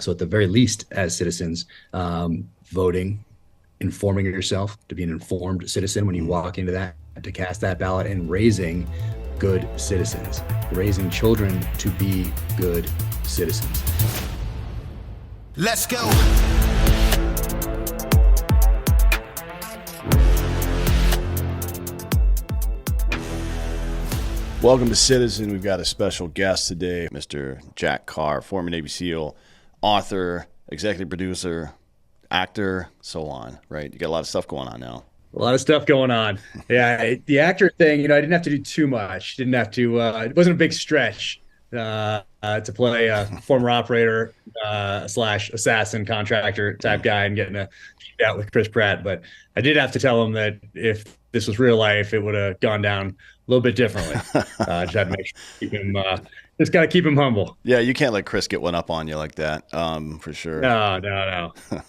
So at the very least, as citizens, voting, informing yourself to be an informed citizen when you Mm. walk into that, to cast that ballot, and raising good citizens, raising children to be good citizens. Let's go. Welcome to Citizen. We've got a special guest today, Mr. Jack Carr, former Navy SEAL, author, executive producer, actor, so on, right? You got a lot of stuff going on now. A lot of stuff going on. Yeah, the actor thing, I didn't have to do too much. Didn't have to, it wasn't a big stretch to play a former operator slash assassin contractor type Mm. guy and getting a shoot out with Chris Pratt. But I did have to tell him that if this was real life, it would have gone down a little bit differently. Just had to make sure to keep him, just got to keep him humble. Yeah, you can't let Chris get one up on you like that, for sure. No, no, no.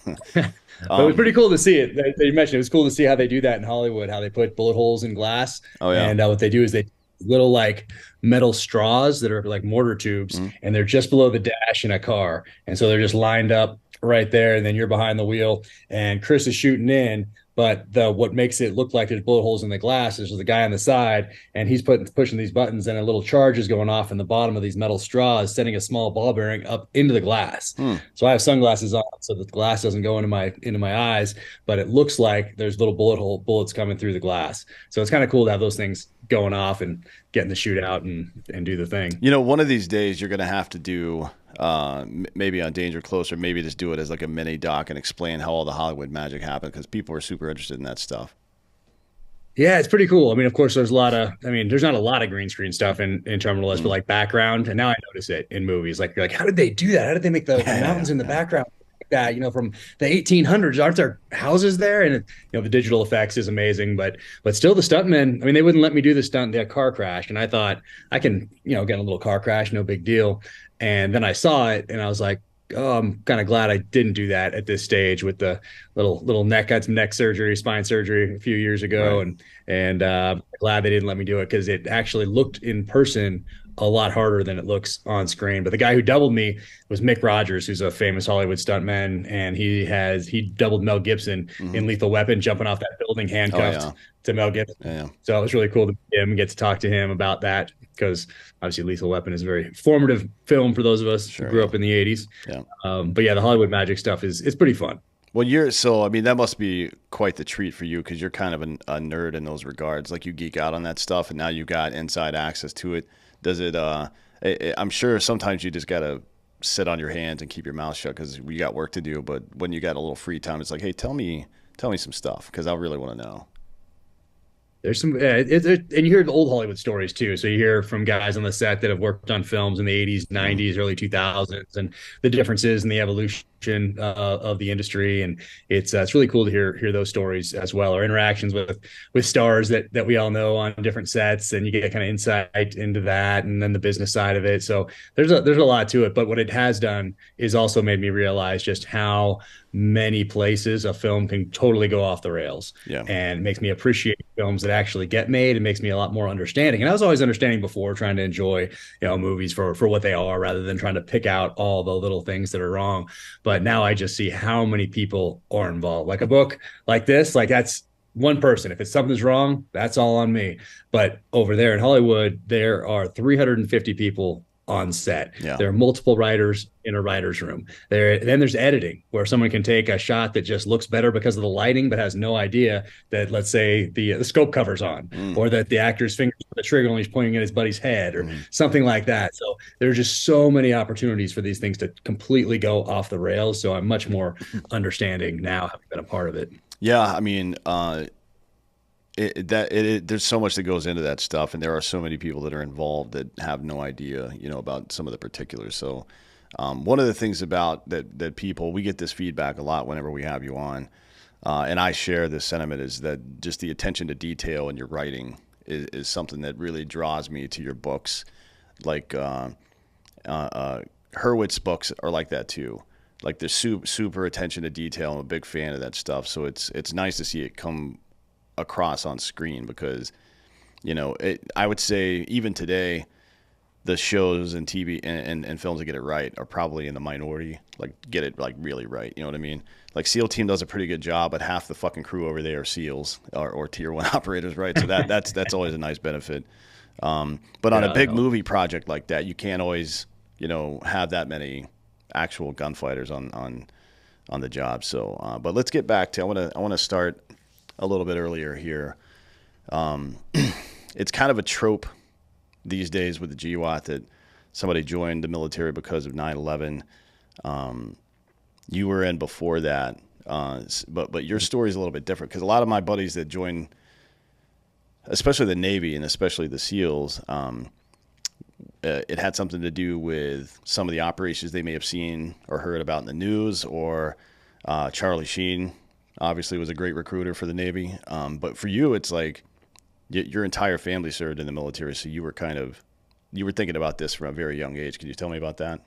But it was um, pretty cool to see it. You mentioned it was cool to see how they do that in Hollywood, how they put bullet holes in glass. oh, yeah. And what they do is they little like metal straws that are like mortar tubes, Mm. and they're just below the dash in a car. And so they're just lined up right there, and then you're behind the wheel, and Chris is shooting in. But what makes it look like there's bullet holes in the glass is the guy on the side, and he's pushing these buttons, and a little charge is going off in the bottom of these metal straws, sending a small ball bearing up into the glass. Mm. So I have sunglasses on, so the glass doesn't go into my eyes, but it looks like there's little bullets coming through the glass. So it's kind of cool to have those things going off and getting the shootout and do the thing. You know, one of these days you're going to have to do maybe on Danger Close, or maybe just do it as like a mini doc and explain how all the Hollywood magic happened, because people are super interested in that stuff. Yeah, it's pretty cool. I mean, of course, there's there's not a lot of green screen stuff in Terminal S, but Mm. like background. And now I notice it in movies. Like, you're like, how did they do that? How did they make the Yeah, mountains in the yeah, background like that, from the 1800s? Aren't there houses there? And, the digital effects is amazing, but still the stuntmen, I mean, they wouldn't let me do the stunt. They had car crash. And I thought I can, get a little car crash, no big deal. And then I saw it and I was like, oh, I'm kind of glad I didn't do that at this stage with the little neck. I had some neck surgery, spine surgery a few years ago, right. and glad they didn't let me do it because it actually looked in person a lot harder than it looks on screen. But the guy who doubled me was Mick Rogers, who's a famous Hollywood stuntman, and he doubled Mel Gibson Hmm. in Lethal Weapon, jumping off that building Oh, handcuffed yeah. to Mel Gibson. Yeah, So it was really cool to meet him and get to talk to him about that because obviously Lethal Weapon is a very formative film for those of us who sure. grew Yeah, up in the 80s. yeah. But yeah, the Hollywood magic stuff is it's pretty fun. Well, I mean, that must be quite the treat for you, because you're kind of a nerd in those regards. Like, you geek out on that stuff, and now you got inside access to it. Does it, I'm sure sometimes you just got to sit on your hands and keep your mouth shut because you got work to do. But when you got a little free time, it's like, hey, tell me some stuff, because I really want to know. There's some, yeah, and you hear the old Hollywood stories too. So you hear from guys on the set that have worked on films in the 80s, Mm. 90s, early 2000s, and the differences in the evolution of the industry. And it's really cool to hear those stories as well, or interactions with stars that we all know on different sets, and you get kind of insight into that, and then the business side of it. So there's a lot to it. But what it has done is also made me realize just how many places a film can totally go off the rails, Yeah. and it makes me appreciate films that actually get made. It makes me a lot more understanding. And I was always understanding before, trying to enjoy, movies for what they are rather than trying to pick out all the little things that are wrong. But now I just see how many people are involved. Like a book like this, like that's one person. If it's something's wrong, that's all on me. But over there in Hollywood, there are 350 people on set. Yeah. There are multiple writers in a writer's room. Then there's editing, where someone can take a shot that just looks better because of the lighting, but has no idea that, let's say, the scope cover's on, Mm. or that the actor's fingers on the trigger when he's pointing at his buddy's head, or Mm. something like that. So there's just so many opportunities for these things to completely go off the rails. So I'm much more understanding now, having been a part of it. Yeah, I mean, there's so much that goes into that stuff, and there are so many people that are involved that have no idea, about some of the particulars. So, one of the things about that people, we get this feedback a lot whenever we have you on, and I share this sentiment, is that just the attention to detail in your writing is something that really draws me to your books. Like Hurwitz books are like that too. Like, the super attention to detail. I'm a big fan of that stuff. So it's nice to see it come across on screen, because I would say even today, the shows and TV and films that get it right are probably in the minority. Like get it like really right. You know what I mean? Like SEAL team does a pretty good job, but half the fucking crew over there are SEALs or tier one operators, right? So that's always a nice benefit. But on a Yeah, big movie project like that, you can't always, have that many actual gunfighters on the job. So, but let's get back to I want to start a little bit earlier here. It's kind of a trope these days with the GWAT that somebody joined the military because of 9/11. You were in before that, but your story is a little bit different because a lot of my buddies that join, especially the Navy and especially the SEALs, it had something to do with some of the operations they may have seen or heard about in the news, or Charlie Sheen obviously was a great recruiter for the Navy. But for you, it's like your entire family served in the military, so you were thinking about this from a very young age. Can you tell me about that?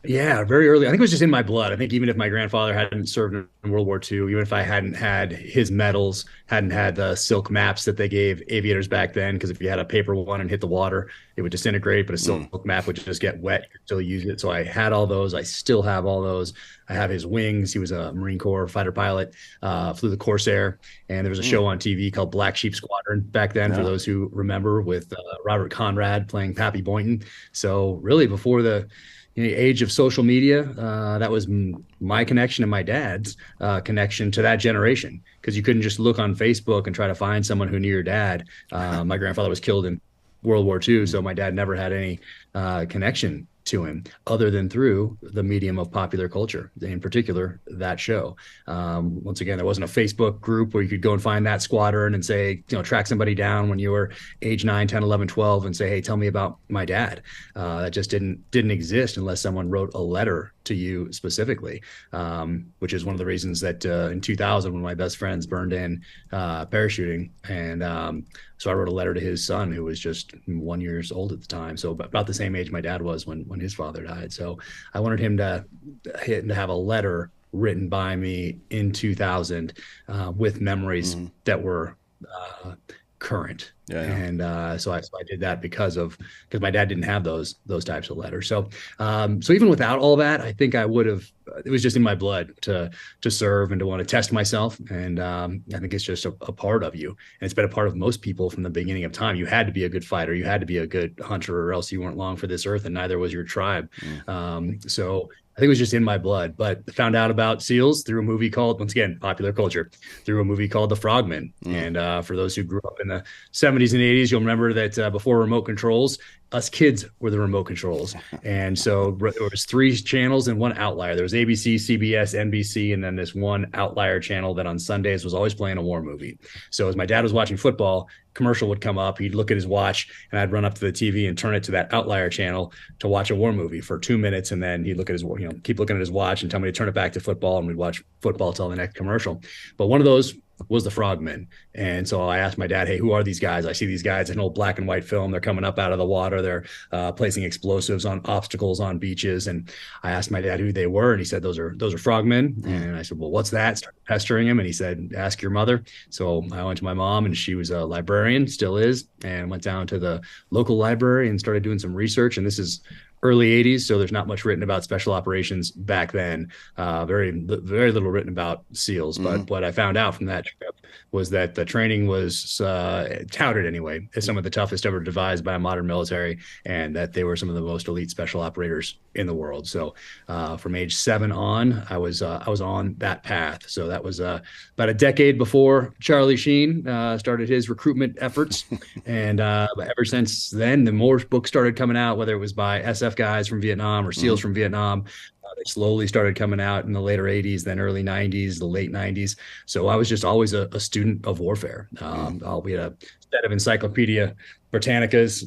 Yeah, very early. I think it was just in my blood. I think even if my grandfather hadn't served in World War II, even if I hadn't had his medals, hadn't had the silk maps that they gave aviators back then, because if you had a paper one and hit the water, it would disintegrate, but a silk map would just get wet. You could still use it. So I had all those. I still have all those. I have his wings. He was a Marine Corps fighter pilot, flew the Corsair, and there was a show on TV called Black Sheep Squadron back then, for Yeah. those who remember, with Robert Conrad playing Pappy Boynton. So really, before the age of social media, that was my connection and my dad's connection to that generation, because you couldn't just look on Facebook and try to find someone who knew your dad. My grandfather was killed in World War II, so my dad never had any connection to him other than through the medium of popular culture, in particular that show. Once again, there wasn't a Facebook group where you could go and find that squadron and say, track somebody down when you were age 9, 10, 11, 12 and say, hey, tell me about my dad. That just didn't exist unless someone wrote a letter to you specifically, which is one of the reasons that in 2000, when my best friends burned in parachuting, and so I wrote a letter to his son, who was just 1 year old at the time, so about the same age my dad was when his father died. So I wanted him to have a letter written by me in 2000 with memories that were current. Yeah, yeah. And so I did that because my dad didn't have those types of letters. So so even without all that, I think I would have. It was just in my blood to serve and to want to test myself. And I think it's just a part of you, and it's been a part of most people from the beginning of time. You had to be a good fighter, you had to be a good hunter, or else you weren't long for this earth, and neither was your tribe. So I think it was just in my blood, but found out about SEALs through a movie called, once again, popular culture, through a movie called The Frogman. And for those who grew up in the 70s and 80s, you'll remember that before remote controls, us kids were the remote controls. And so there was 3 channels and 1 outlier. There was ABC, CBS, NBC, and then this 1 outlier channel that on Sundays was always playing a war movie. So as my dad was watching football, commercial would come up, he'd look at his watch, and I'd run up to the TV and turn it to that outlier channel to watch a war movie for 2 minutes, and then he'd look at his, keep looking at his watch and tell me to turn it back to football, and we'd watch football till the next commercial. But one of those was The Frogmen. And so I asked my dad, hey, who are these guys? I see these guys in an old black and white film. They're coming up out of the water. They're placing explosives on obstacles on beaches. And I asked my dad who they were, and he said, those are frogmen. And I said, well, what's that? Started pestering him, and he said, ask your mother. So I went to my mom, and she was a librarian, still is, and went down to the local library and started doing some research. And this is early 80s, so there's not much written about special operations back then. Very little written about SEALs. But what I found out from that trip was that the training was touted anyway as some of the toughest ever devised by a modern military, and that they were some of the most elite special operators in the world. So from age 7 on, I was on that path. So that was about a decade before Charlie Sheen started his recruitment efforts. And ever since then, the more books started coming out, whether it was by SF guys from Vietnam or SEALs from Vietnam. They slowly started coming out in the later 80s, then early 90s, the late 90s. So I was just always a student of warfare. We had a set of Encyclopedia Britannicas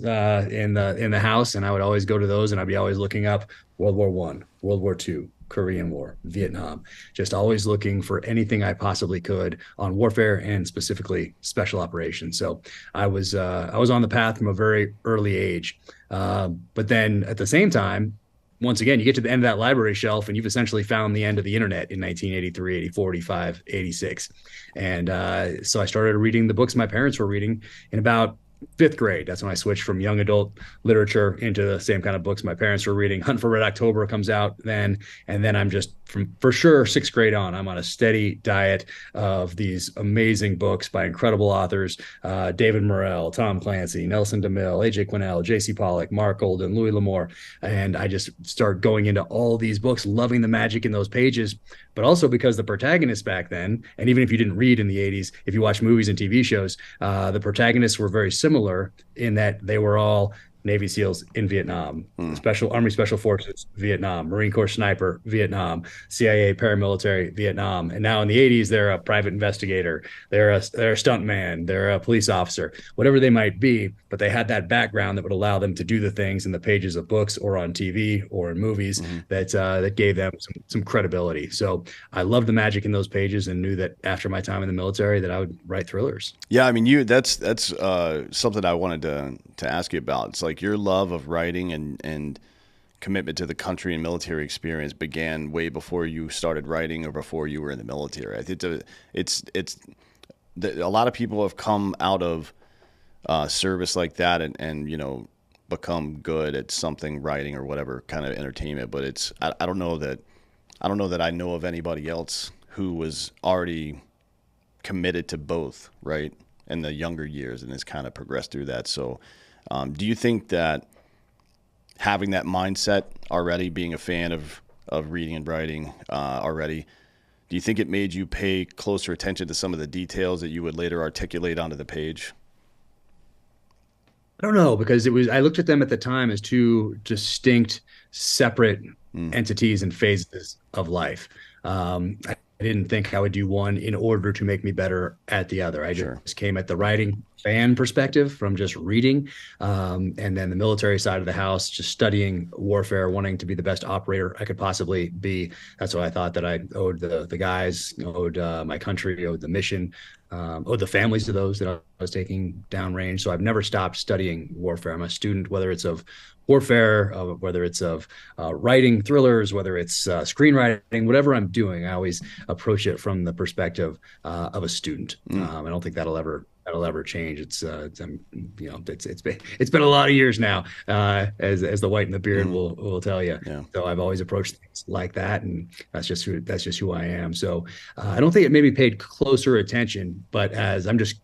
in the house, and I would always go to those, and I'd be always looking up World War I, World War II, Korean War, Vietnam, just always looking for anything I possibly could on warfare, and specifically special operations. So I was on the path from a very early age. But then at the same time, once again, you get to the end of that library shelf, and you've essentially found the end of the internet in 1983, 84, 85, 86. And so I started reading the books my parents were reading in about fifth grade. That's when I switched from young adult literature into the same kind of books my parents were reading. Hunt for Red October comes out then, and then I'm just from for sure sixth grade on. I'm on a steady diet of these amazing books by incredible authors: David Morrell, Tom Clancy, Nelson DeMille, AJ Quinnell, J.C. Pollock, Mark Golden, Louis L'Amour, and I just start going into all these books, loving the magic in those pages. But also because the protagonists back then, and even if you didn't read in the 80s, if you watch movies and TV shows, the protagonists were very similar in that they were all Navy SEALs in Vietnam, Special Army Special Forces, Vietnam, Marine Corps sniper, Vietnam, CIA paramilitary, Vietnam. And now in the 80s, they're a private investigator, they're a stuntman, they're a police officer, whatever they might be. But they had that background that would allow them to do the things in the pages of books or on TV or in movies that gave them some credibility. So I loved the magic in those pages and knew that after my time in the military that I would write thrillers. Yeah, I mean, that's something I wanted to ask you about. It's like your love of writing and commitment to the country and military experience began way before you started writing or before you were in the military. I think a lot of people have come out of service like that and become good at something, writing or whatever kind of entertainment. But I don't know that I know of anybody else who was already committed to both, right, in the younger years and has kind of progressed through that. So do you think that having that mindset already, being a fan of reading and writing already, do you think it made you pay closer attention to some of the details that you would later articulate onto the page? I don't know because I looked at them at the time as two distinct, separate entities and phases of life. I didn't think I would do one in order to make me better at the other. I Sure. just came at the writing fan perspective from just reading, and then the military side of the house, just studying warfare, wanting to be the best operator I could possibly be. That's what I thought that I owed the guys, owed my country, owed the mission, owed the families of those that I was taking downrange. So I've never stopped studying warfare. I'm a student, whether it's of warfare, whether it's of writing thrillers, whether it's screenwriting, whatever I'm doing, I always approach it from the perspective of a student. I don't think that'll ever change. It's been a lot of years now, as the white in the beard will tell you. Yeah. So I've always approached things like that, and that's just who I am. So I don't think it maybe paid closer attention, but as I'm just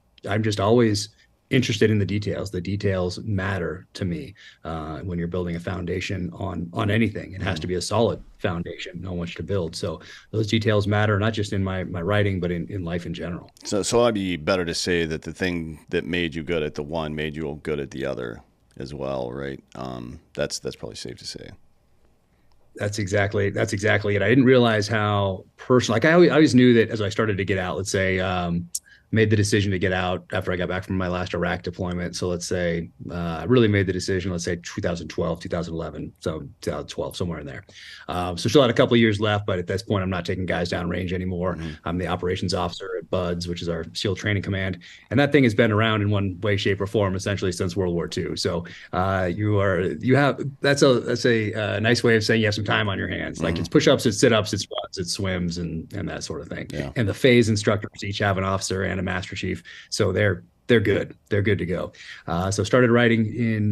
always interested in the details. The details matter to me when you're building a foundation on anything. It has to be a solid foundation on which to build. So those details matter, not just in my writing, but in life in general. So it'd be better to say that the thing that made you good at the one made you good at the other as well, right? That's probably safe to say. That's exactly it. I didn't realize how personal. Like I always knew that as I started to get out, let's say, made the decision to get out after I got back from my last Iraq deployment. So let's say I really made the decision, let's say 2012, 2011, so 2012, somewhere in there. So still had a couple of years left, but at this point, I'm not taking guys down range anymore. I'm the operations officer at BUDS, which is our SEAL Training Command. And that thing has been around in one way, shape, or form essentially since World War II. So that's a nice way of saying you have some time on your hands. Like it's push-ups, it's sit-ups, it's runs, it's swims, and that sort of thing. Yeah. And the phase instructors each have an officer and a master chief, so they're good. They're good to go. So started writing in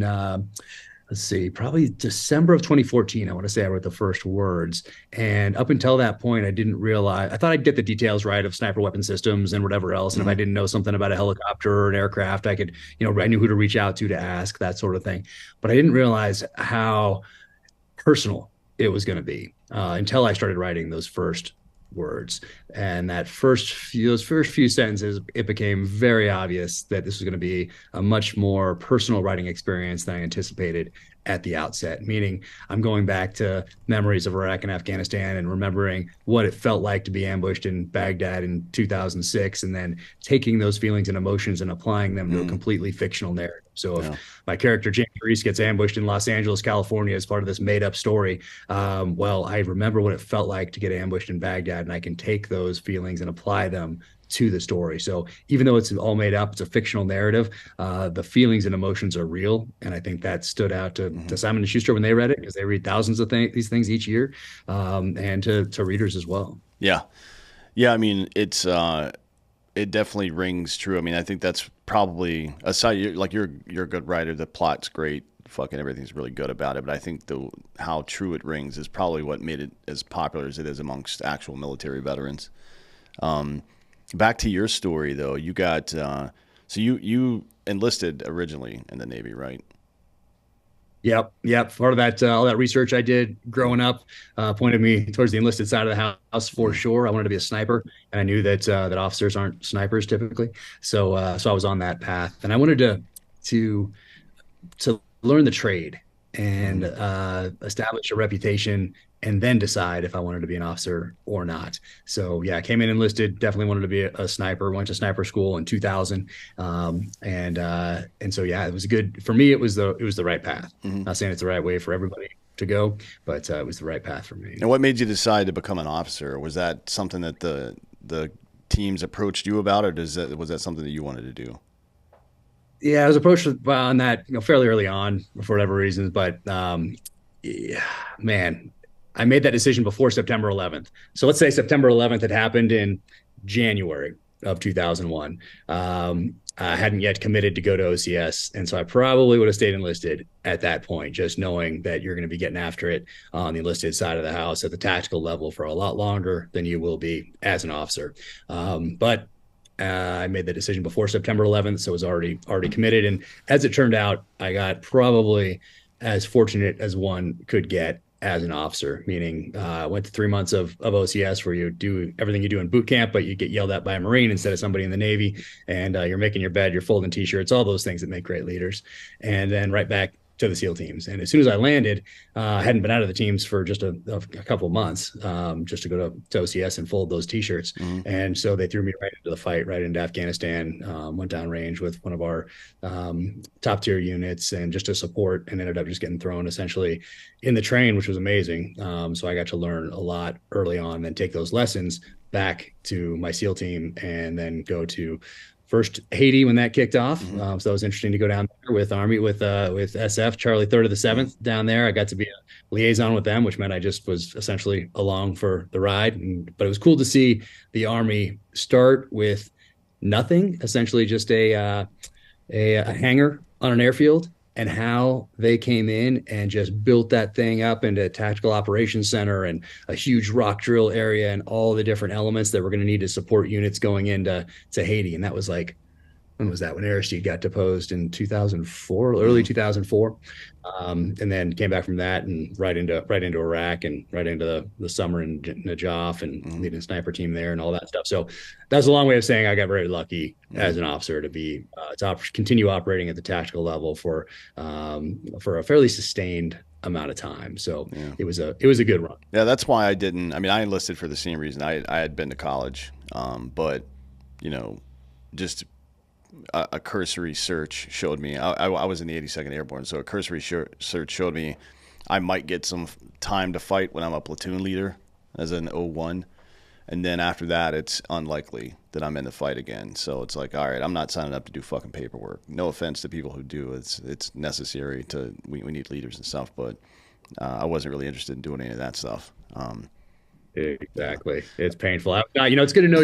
let's see, probably December of 2014. I want to say I wrote the first words, and up until that point, I didn't realize. I thought I'd get the details right of sniper weapon systems and whatever else, and if I didn't know something about a helicopter or an aircraft, I could, I knew who to reach out to ask, that sort of thing. But I didn't realize how personal it was going to be until I started writing those first words. And those first few sentences, it became very obvious that this was going to be a much more personal writing experience than I anticipated at the outset. Meaning, I'm going back to memories of Iraq and Afghanistan and remembering what it felt like to be ambushed in Baghdad in 2006, and then taking those feelings and emotions and applying them to a completely fictional narrative. So if my character James Reese gets ambushed in Los Angeles, California, as part of this made-up story, well, I remember what it felt like to get ambushed in Baghdad, and I can take those feelings and apply them to the story. So even though it's all made up, it's a fictional narrative, the feelings and emotions are real. And I think that stood out to Simon and Schuster when they read it, because they read thousands of these things each year, and to readers as well. Yeah. Yeah. I mean, it's it definitely rings true. I mean, I think that's probably aside. You're a good writer. The plot's great. Fucking everything's really good about it. But I think the how true it rings is probably what made it as popular as it is amongst actual military veterans. Back to your story though, you got so you enlisted originally in the Navy, right? Yep, yep. Part of that, all that research I did growing up, pointed me towards the enlisted side of the house for Mm-hmm. sure. I wanted to be a sniper, and I knew that officers aren't snipers typically. So I was on that path, and I wanted to to learn the trade and Mm-hmm. establish a reputation, and then decide if I wanted to be an officer or not. So yeah, I came in enlisted. Definitely wanted to be a sniper. Went to sniper school in 2000, and so yeah, it was good for me. It was the right path. Mm-hmm. Not saying it's the right way for everybody to go, but it was the right path for me. And what made you decide to become an officer? Was that something that the teams approached you about, or was that something that you wanted to do? Yeah, I was approached on that, fairly early on for whatever reasons, but yeah, man, I made that decision before September 11th. So let's say September 11th had happened in January of 2001. I hadn't yet committed to go to OCS, and so I probably would have stayed enlisted at that point, just knowing that you're going to be getting after it on the enlisted side of the house at the tactical level for a lot longer than you will be as an officer. But I made the decision before September 11th, so it was already committed. And as it turned out, I got probably as fortunate as one could get as an officer, meaning I went to 3 months of OCS where you do everything you do in boot camp, but you get yelled at by a Marine instead of somebody in the Navy, and you're making your bed, you're folding T-shirts, all those things that make great leaders. And then right back to the SEAL teams. And as soon as I landed, I hadn't been out of the teams for just a couple of months, just to go to OCS and fold those T-shirts. Mm-hmm. And so they threw me right into the fight, right into Afghanistan. Went down range with one of our top tier units, and just to support, and ended up just getting thrown essentially in the train, which was amazing. So I got to learn a lot early on, and take those lessons back to my SEAL team, and then go to first Haiti when that kicked off. Mm-hmm. So it was interesting to go down there with Army, with SF, Charlie 3rd of the 7th down there. I got to be a liaison with them, which meant I just was essentially along for the ride. But it was cool to see the Army start with nothing, essentially just a hangar on an airfield, and how they came in and just built that thing up into a tactical operations center and a huge rock drill area and all the different elements that we're going to need to support units going into Haiti. And that was like, when was that? When Aristide got deposed in 2004, early 2004, and then came back from that and right into Iraq, and right into the summer in Najaf, and leading a sniper team there and all that stuff. So that's a long way of saying I got very lucky as an officer to be continue operating at the tactical level for a fairly sustained amount of time. So Yeah. it was a good run. Yeah, that's why I didn't. I mean, I enlisted for the same reason. I had been to college, but you know, just a cursory search showed me. I was in the 82nd Airborne, so a cursory search showed me I might get some time to fight when I'm a platoon leader as an O1, and then after that, it's unlikely that I'm in the fight again. So it's like, all right, I'm not signing up to do fucking paperwork. No offense to people who do. It's necessary to. We need leaders and stuff, but I wasn't really interested in doing any of that stuff. Exactly. It's painful. It's good to know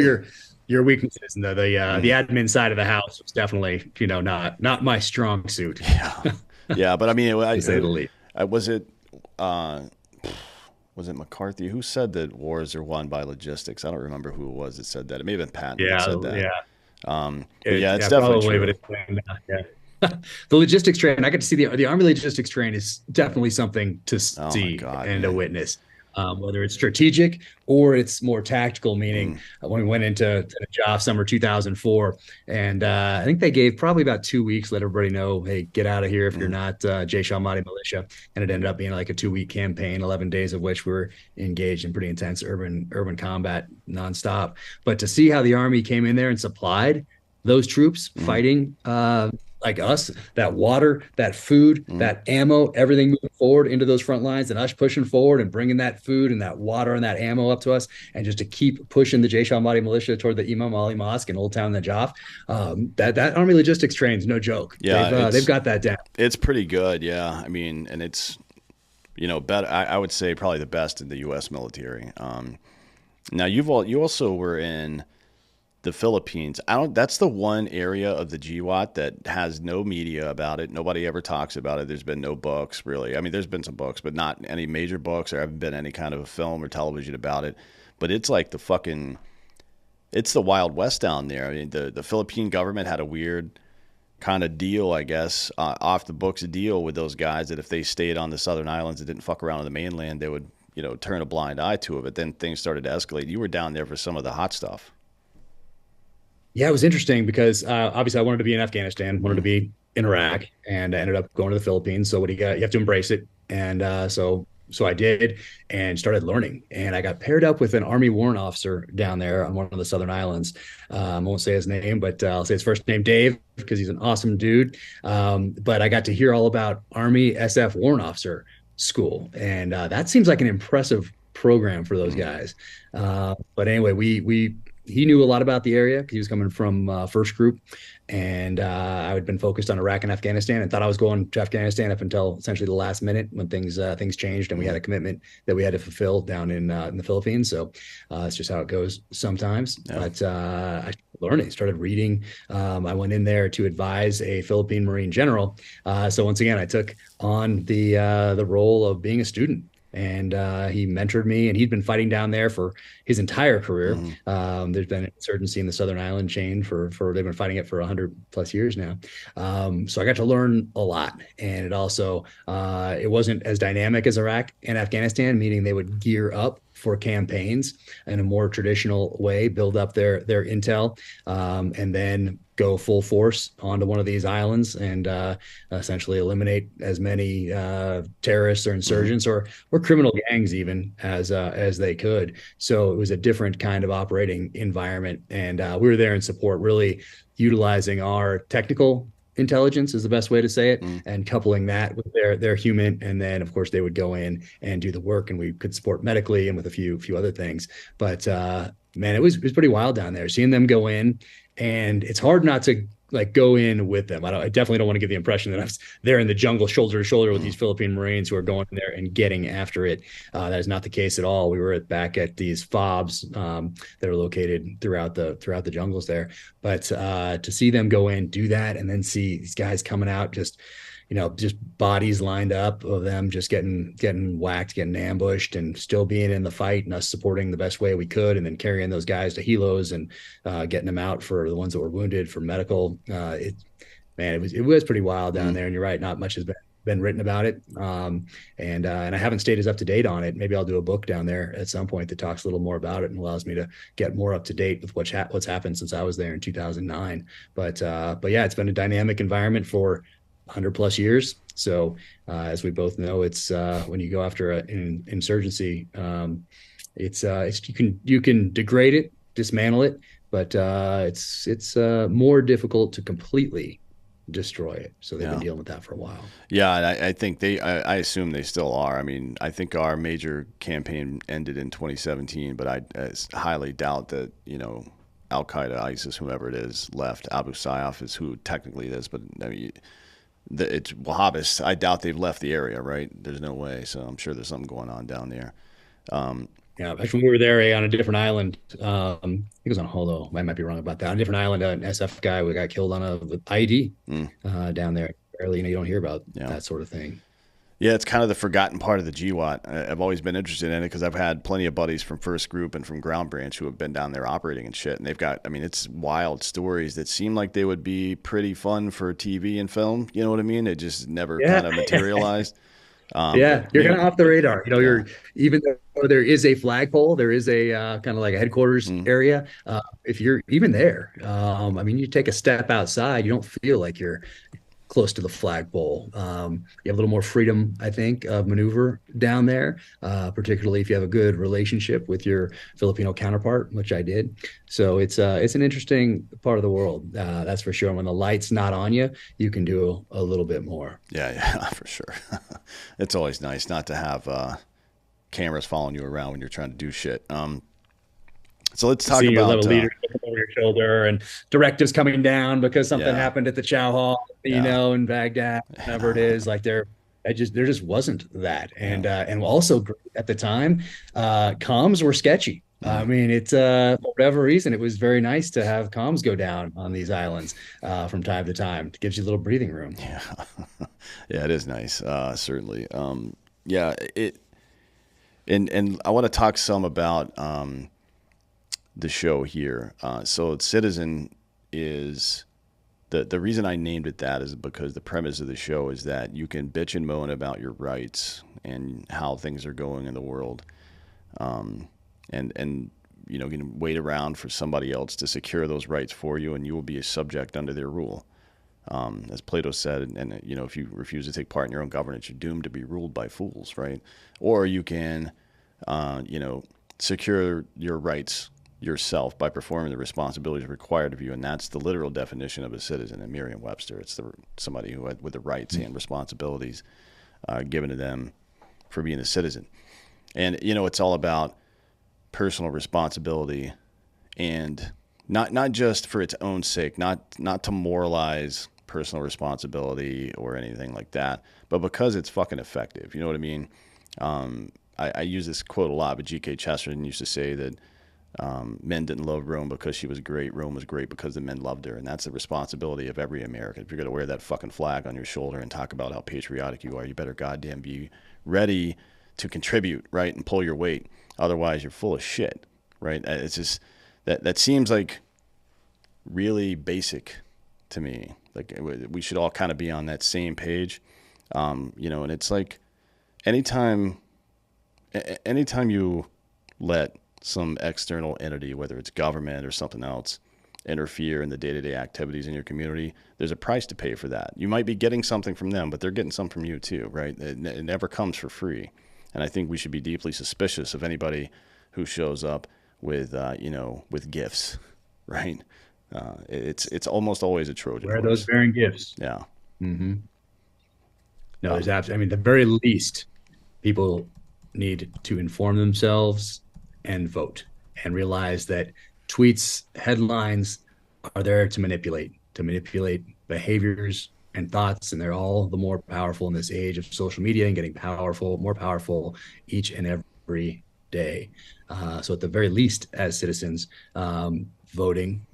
your weaknesses, and the admin side of the house was definitely, not my strong suit, Yeah, yeah, but I mean, to say the least. was it was it McCarthy who said that wars are won by logistics? I don't remember who it was that said that. It may have been Patton that Yeah, said that. yeah. But yeah, it's definitely Probably, true. but yeah. The logistics train, I get to see the Army logistics train is definitely something to Oh my see God, and to man. witness. Whether it's strategic or it's more tactical, meaning when we went into the job summer 2004, and I think they gave probably about 2 weeks, let everybody know, hey, get out of here if you're not Jaish al-Mahdi militia. And it ended up being like a 2-week campaign, 11 days of which we were engaged in pretty intense urban combat nonstop. But to see how the Army came in there and supplied those troops fighting like us, that water, that food, that ammo, everything moving forward into those front lines, and us pushing forward and bringing that food and that water and that ammo up to us, and just to keep pushing the Jaish al-Mahdi militia toward the Imam Ali Mosque in Old Town Najaf. That Army logistics train is no joke. Yeah, They've got that down. it's pretty good. Yeah, I mean, and it's better. I would say probably the best in the U.S. military. Now you also were in the Philippines. I don't. That's the one area of the GWAT that has no media about it. Nobody ever talks about it. There's been no books really. I mean, there's been some books, but not any major books. There haven't been any kind of a film or television about it. But it's like the fucking. It's the Wild West down there. I mean, the Philippine government had a weird kind of deal, I guess, off the books deal with those guys that if they stayed on the southern islands and didn't fuck around on the mainland, they would, turn a blind eye to it. But then things started to escalate. You were down there for some of the hot stuff. Yeah, it was interesting because obviously I wanted to be in Afghanistan, wanted to Mm, be in Iraq, and I ended up going to the Philippines. So what do you got? You have to embrace it, and so I did, and started learning. And I got paired up with an Army warrant officer down there on one of the Southern Islands. I won't say his name, but I'll say his first name, Dave, because he's an awesome dude. But I got to hear all about Army SF warrant officer school, and that seems like an impressive program for those mm, guys. But anyway, we he knew a lot about the area because he was coming from first group, and I had been focused on Iraq and Afghanistan, and thought I was going to Afghanistan up until essentially the last minute when things changed, and we had mm. a commitment that we had to fulfill down in the Philippines. So it's just how it goes sometimes. Yeah. But I started learning, started reading. I went in there to advise a Philippine Marine general. So once again, I took on the role of being a student, and he mentored me, and he'd been fighting down there for his entire career. Mm, There's been an insurgency in the Southern Island chain for they've been fighting it for 100+ years now. So I got to learn a lot, and it also it wasn't as dynamic as Iraq and Afghanistan, meaning they would gear up for campaigns in a more traditional way, build up their intel, and then go full force onto one of these islands and essentially eliminate as many terrorists or mm, insurgents or criminal gangs even as they could. So it was a different kind of operating environment, and we were there in support, really utilizing our technical intelligence is the best way to say it, mm, and coupling that with their human, and then of course they would go in and do the work, and we could support medically and with a few other things. But man, it was pretty wild down there seeing them go in, and it's hard not to like go in with them. I definitely don't want to give the impression that I was there in the jungle shoulder to shoulder with mm, these Philippine Marines who are going in there and getting after it. That is not the case at all. We were back at these fobs that are located throughout the jungles there. But to see them go in, do that, and then see these guys coming out just bodies lined up of them just getting whacked, getting ambushed, and still being in the fight, and us supporting the best way we could, and then carrying those guys to helos and getting them out for the ones that were wounded for medical. It was pretty wild down mm. there, and you're right, not much has been written about it. And I haven't stayed as up to date on it. Maybe I'll do a book down there at some point that talks a little more about it and allows me to get more up to date with what's happened since I was there in 2009. But yeah, it's been a dynamic environment for 100+ years. So as we both know, it's when you go after an insurgency, it's you can degrade it, dismantle it, but it's more difficult to completely destroy it. So they've been Yeah. dealing with that for a while. Yeah, and I think I assume they still are. I mean, I think our major campaign ended in 2017, but I highly doubt that, Al Qaeda, ISIS, whomever it is, left. Abu Sayyaf is who technically it is, but I mean, it's Wahhabists. I doubt they've left the area, right? There's no way. So I'm sure there's something going on down there. Um, Yeah, actually, when we were there on a different island, I think it was on Holo. I might be wrong about that. On a different island, an SF guy we got killed on a with IED mm, down there. Barely, you don't hear about yeah. that sort of thing. Yeah, it's kind of the forgotten part of the GWAT. I've always been interested in it because I've had plenty of buddies from First Group and from Ground Branch who have been down there operating and shit. And they've got, I mean, it's wild stories that seem like they would be pretty fun for TV and film. You know what I mean? It just never Yeah. kind of materialized. Yeah, But you're maybe, kind of off the radar. yeah. You're even though there is a flagpole, there is a kind of like a headquarters Mm, area. If you're even there, I mean, you take a step outside, you don't feel like you're close to the flagpole. You have a little more freedom, I think, of maneuver down there, particularly if you have a good relationship with your Filipino counterpart, which I did. So it's an interesting part of the world, that's for sure. And when the light's not on you, you can do a little bit more. yeah, yeah, for sure. It's always nice not to have cameras following you around when you're trying to do shit. So let's talk Senior about, level leaders looking over your shoulder and directives coming down because something yeah, happened at the Chow Hall, yeah, in Baghdad, whatever it is. Like there just wasn't that, and also at the time, comms were sketchy. I Mm. mean, it's for whatever reason, it was very nice to have comms go down on these islands from time to time. It gives you a little breathing room. Yeah, yeah, it is nice. Certainly. Yeah, it and I want to talk some about the show here. So, Citizen is the reason I named it that is because the premise of the show is that you can bitch and moan about your rights and how things are going in the world, and you know, you can wait around for somebody else to secure those rights for you, and you will be a subject under their rule. As Plato said, and you know, if you refuse to take part in your own governance, you're doomed to be ruled by fools, right? Or you can, you know, secure your rights yourself by performing the responsibilities required of you, and that's the literal definition of a citizen in Merriam-Webster. It's somebody who had with the rights and responsibilities given to them for being a citizen. And you know, it's all about personal responsibility, and not just for its own sake, not to moralize personal responsibility or anything like that, but because it's fucking effective. You know what I mean? I use this quote a lot, but G.K. Chesterton used to say that men didn't love Rome because she was great. Rome was great because the men loved her, and that's the responsibility of every American. If you're going to wear that fucking flag on your shoulder and talk about how patriotic you are, you better goddamn be ready to contribute, right, and pull your weight. Otherwise, you're full of shit, right? It's just that seems like really basic to me. Like we should all kind of be on that same page, you know. And it's like anytime, anytime you let some external entity, whether it's government or something else, interfere in the day-to-day activities in your community, there's a price to pay for that. You might be getting something from them, but they're getting some from you too, right? It never comes for free. And I think we should be deeply suspicious of anybody who shows up with, you know, with gifts, right? It's almost always a Trojan Where are those horse. bearing gifts? Yeah. Hmm. No, there's Um, absolutely, I mean, the very least, people need to inform themselves and vote and realize that tweets, headlines are there to manipulate behaviors and thoughts. And they're all the more powerful in this age of social media and getting powerful, more powerful each and every day. So, at the very least, as citizens, voting,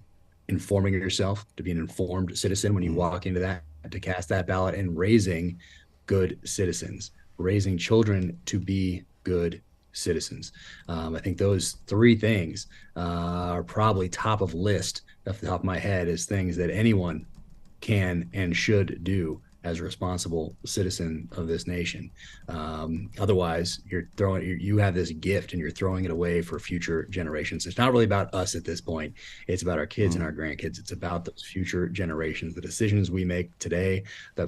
informing yourself to be an informed citizen when you mm, walk into that, to cast that ballot, and raising good citizens, raising children to be good citizens. I think those three things are probably top of list off the top of my head as things that anyone can and should do as a responsible citizen of this nation. Otherwise, you have this gift and you're throwing it away for future generations. It's not really about us at this point. It's about our kids and mm, our grandkids. It's about those future generations. The decisions we make today, the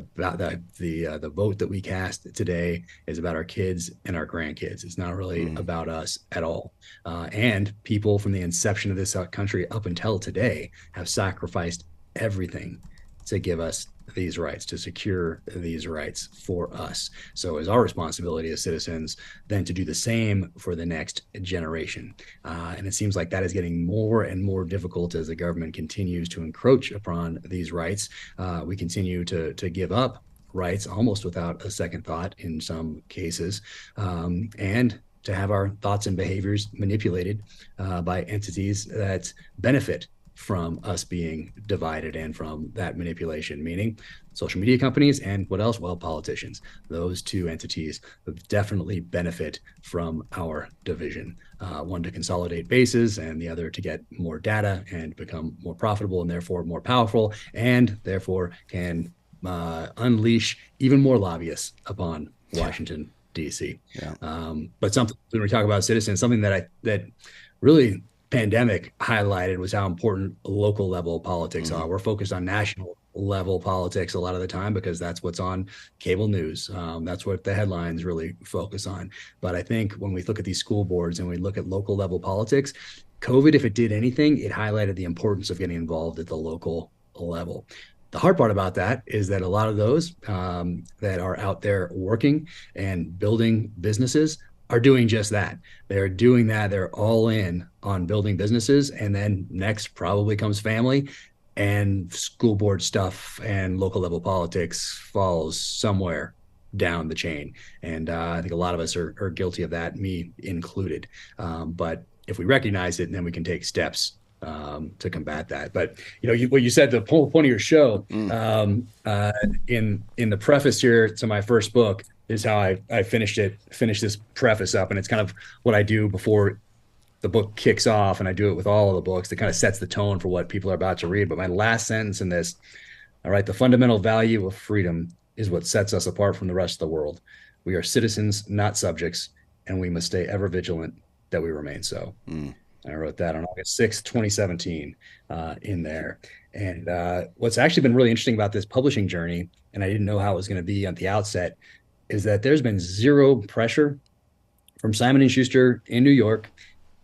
vote that we cast today is about our kids and our grandkids. It's not really mm, about us at all. And people from the inception of this country up until today have sacrificed everything to give us these rights, to secure these rights for us. So it's our responsibility as citizens then to do the same for the next generation. And it seems like that is getting more and more difficult as the government continues to encroach upon these rights. We continue to give up rights almost without a second thought in some cases. And to have our thoughts and behaviors manipulated by entities that benefit from us being divided and from that manipulation, meaning social media companies and what else? Well, politicians. Those two entities definitely benefit from our division. One to consolidate bases and the other to get more data and become more profitable and therefore more powerful and therefore can unleash even more lobbyists upon yeah. Washington, D.C. Yeah. But something when we talk about citizens, something that really pandemic highlighted was how important local level politics Mm, are. We're focused on national level politics a lot of the time because that's what's on cable news. That's what the headlines really focus on. But I think when we look at these school boards and we look at local level politics, COVID, if it did anything, it highlighted the importance of getting involved at the local level. The hard part about that is that a lot of those that are out there working and building businesses are doing just that. They're doing that. They're all in on building businesses. And then next probably comes family and school board stuff and local level politics falls somewhere down the chain. And I think a lot of us are guilty of that, me included. But if we recognize it, then we can take steps to combat that. But what you said, the whole point of your show, Mm, in the preface here to my first book is how I finished this preface up, and it's kind of what I do before the book kicks off, and I do it with all of the books that kind of sets the tone for what people are about to read. But my last sentence in this, all right, the fundamental value of freedom is what sets us apart from the rest of the world. We are citizens, not subjects, and we must stay ever vigilant that we remain so. mm. I wrote that on August 6th, 2017, in there. And what's actually been really interesting about this publishing journey, and I didn't know how it was going to be at the outset, is that there's been zero pressure from Simon and Schuster in New York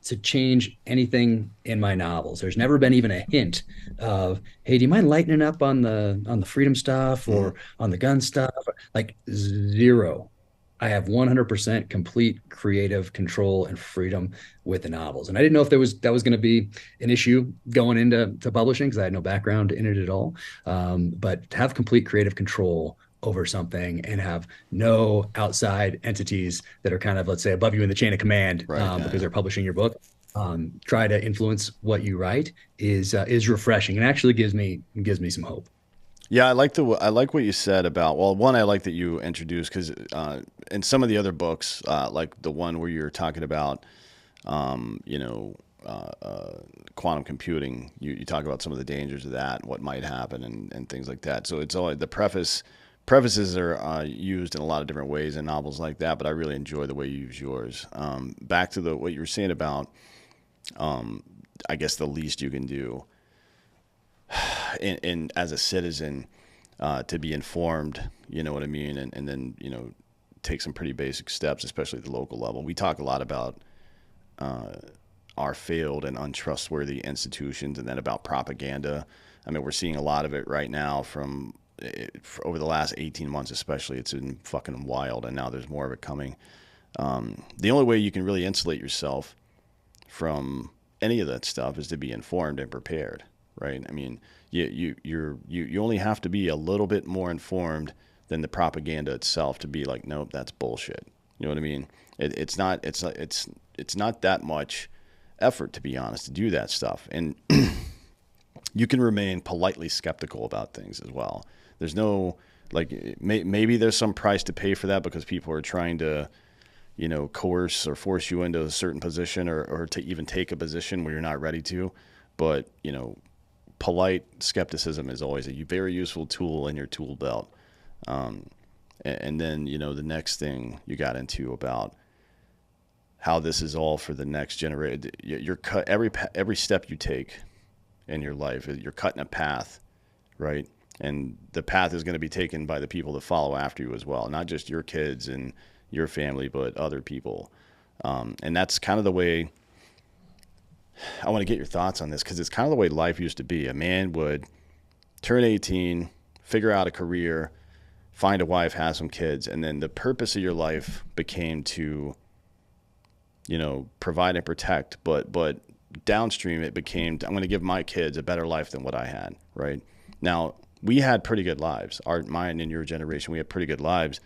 to change anything in my novels. There's never been even a hint of, hey, do you mind lightening up on the freedom stuff or on the gun stuff? Like zero. I have 100% complete creative control and freedom with the novels. And I didn't know if that was going to be an issue going into publishing because I had no background in it at all. But to have complete creative control over something and have no outside entities that are kind of, let's say, above you in the chain of command, Right. Yeah, because yeah. they're publishing your book, try to influence what you write is refreshing and actually gives me some hope. Yeah, I like what you said about, well, one, I like that you introduced, because in some of the other books, like the one where you're talking about, you know, quantum computing, you talk about some of the dangers of that, what might happen, and things like that. So it's always the prefaces are used in a lot of different ways in novels like that, but I really enjoy the way you use yours. Back to what you were saying about, I guess the least you can do in as a citizen, to be informed, you know what I mean, and then take some pretty basic steps, especially at the local level. We talk a lot about our failed and untrustworthy institutions, and then about propaganda. I mean, we're seeing a lot of it right now from over the last 18 months, especially. It's been fucking wild, and now there's more of it coming. The only way you can really insulate yourself from any of that stuff is to be informed and prepared, right? I mean, you only have to be a little bit more informed than the propaganda itself to be like, nope, that's bullshit. You know what I mean? It's not that much effort, to be honest, to do that stuff, and you can remain politely skeptical about things as well. There's no, like, maybe there's some price to pay for that because people are trying to, coerce or force you into a certain position, or to even take a position where you're not ready to. But, polite skepticism is always a very useful tool in your tool belt. And then, the next thing you got into about how this is all for the next generation. You're cut every step you take in your life. You're cutting a path, right? And the path is going to be taken by the people that follow after you as well, not just your kids and your family, but other people. And that's kind of the way I want to get your thoughts on this, because it's kind of the way life used to be. A man would turn 18, figure out a career, find a wife, have some kids, and then the purpose of your life became to, provide and protect. But downstream, it became, I'm going to give my kids a better life than what I had, right? Now, we had pretty good lives. Mine and your generation, we had pretty good lives.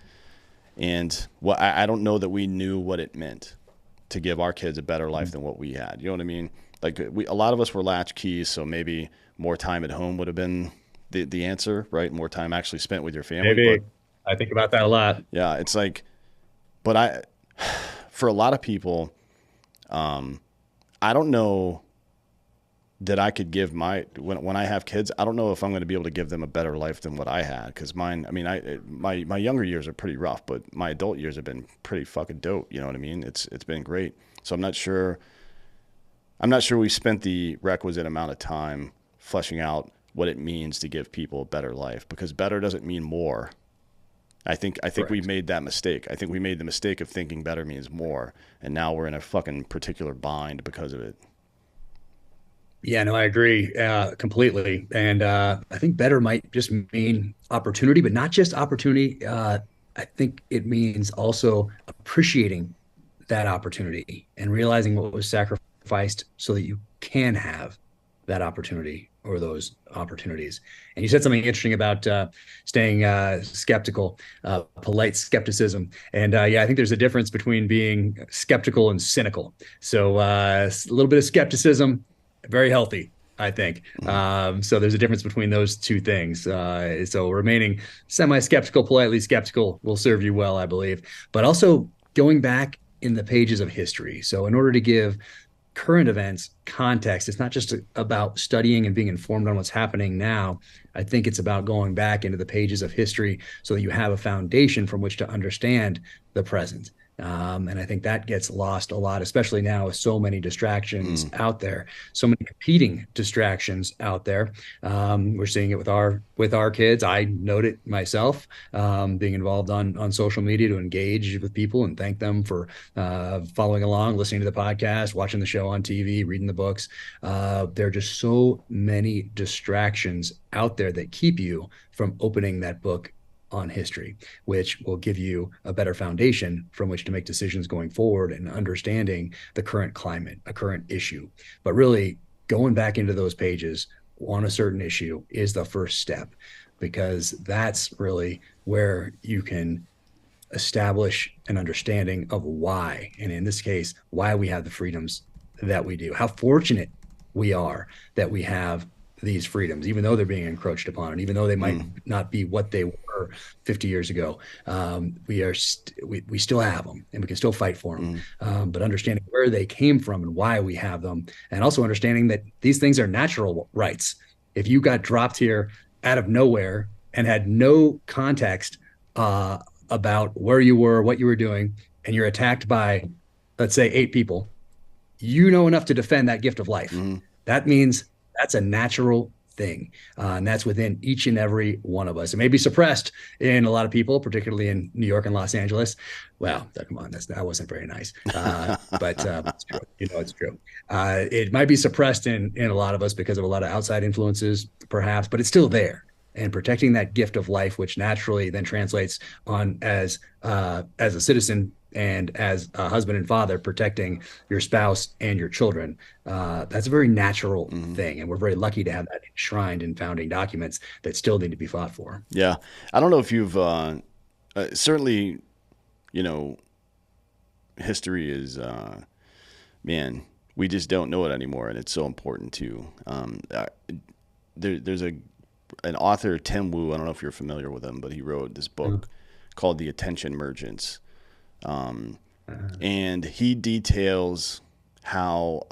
And I don't know that we knew what it meant to give our kids a better life than what we had. You know what I mean? Like, a lot of us were latchkeys, so maybe more time at home would have been the answer, right? More time actually spent with your family. Maybe. But I think about that a lot. yeah, it's like, but for a lot of people, I don't know that I could give when I have kids, I don't know if I'm going to be able to give them a better life than what I had. Because mine, I mean, my younger years are pretty rough, but my adult years have been pretty fucking dope. You know what I mean? It's been great. So I'm not sure we spent the requisite amount of time fleshing out what it means to give people a better life, because better doesn't mean more. I think we Correct. made that mistake. I think we made the mistake of thinking better means more, and now we're in a fucking particular bind because of it. Yeah, no, I agree completely. And I think better might just mean opportunity, but not just opportunity. I think it means also appreciating that opportunity and realizing what was sacrificed so that you can have that opportunity or those opportunities. And you said something interesting about staying skeptical, polite skepticism. And yeah, I think there's a difference between being skeptical and cynical. So a little bit of skepticism, very healthy, I think. Mhm. So there's a difference between those two things. So remaining semi-skeptical, politely skeptical will serve you well, I believe. But also going back in the pages of history. So in order to give current events context, it's not just about studying and being informed on what's happening now. I think it's about going back into the pages of history so that you have a foundation from which to understand the present. And I think that gets lost a lot, especially now with so many distractions out there, so many competing distractions out there. We're seeing it with our kids. I note it myself, being involved on social media to engage with people and thank them for following along, listening to the podcast, watching the show on TV, reading the books. There are just so many distractions out there that keep you from opening that book on history, which will give you a better foundation from which to make decisions going forward and understanding the current climate, a current issue. But really, going back into those pages on a certain issue is the first step, because that's really where you can establish an understanding of why, and in this case, why we have the freedoms that we do, how fortunate we are that we have these freedoms, even though they're being encroached upon, and even though they might not be what they were 50 years ago, we still have them, and we can still fight for them. But understanding where they came from and why we have them, and also understanding that these things are natural rights. If you got dropped here out of nowhere and had no context about where you were, what you were doing, and you're attacked by, let's say, 8 people, you know enough to defend that gift of life. That means that's a natural thing. And that's within each and every one of us. It may be suppressed in a lot of people, particularly in New York and Los Angeles. Well, come on, that wasn't very nice. But it's true. It's true. It might be suppressed in a lot of us because of a lot of outside influences, perhaps, but it's still there. And protecting that gift of life, which naturally then translates on as a citizen and as a husband and father, protecting your spouse and your children. That's a very natural thing. And we're very lucky to have that enshrined in founding documents that still need to be fought for. Yeah. I don't know if you've certainly, history is, man, we just don't know it anymore. And it's so important too. There's an author, Tim Wu, I don't know if you're familiar with him, but he wrote this book called The Attention Merchants. And he details how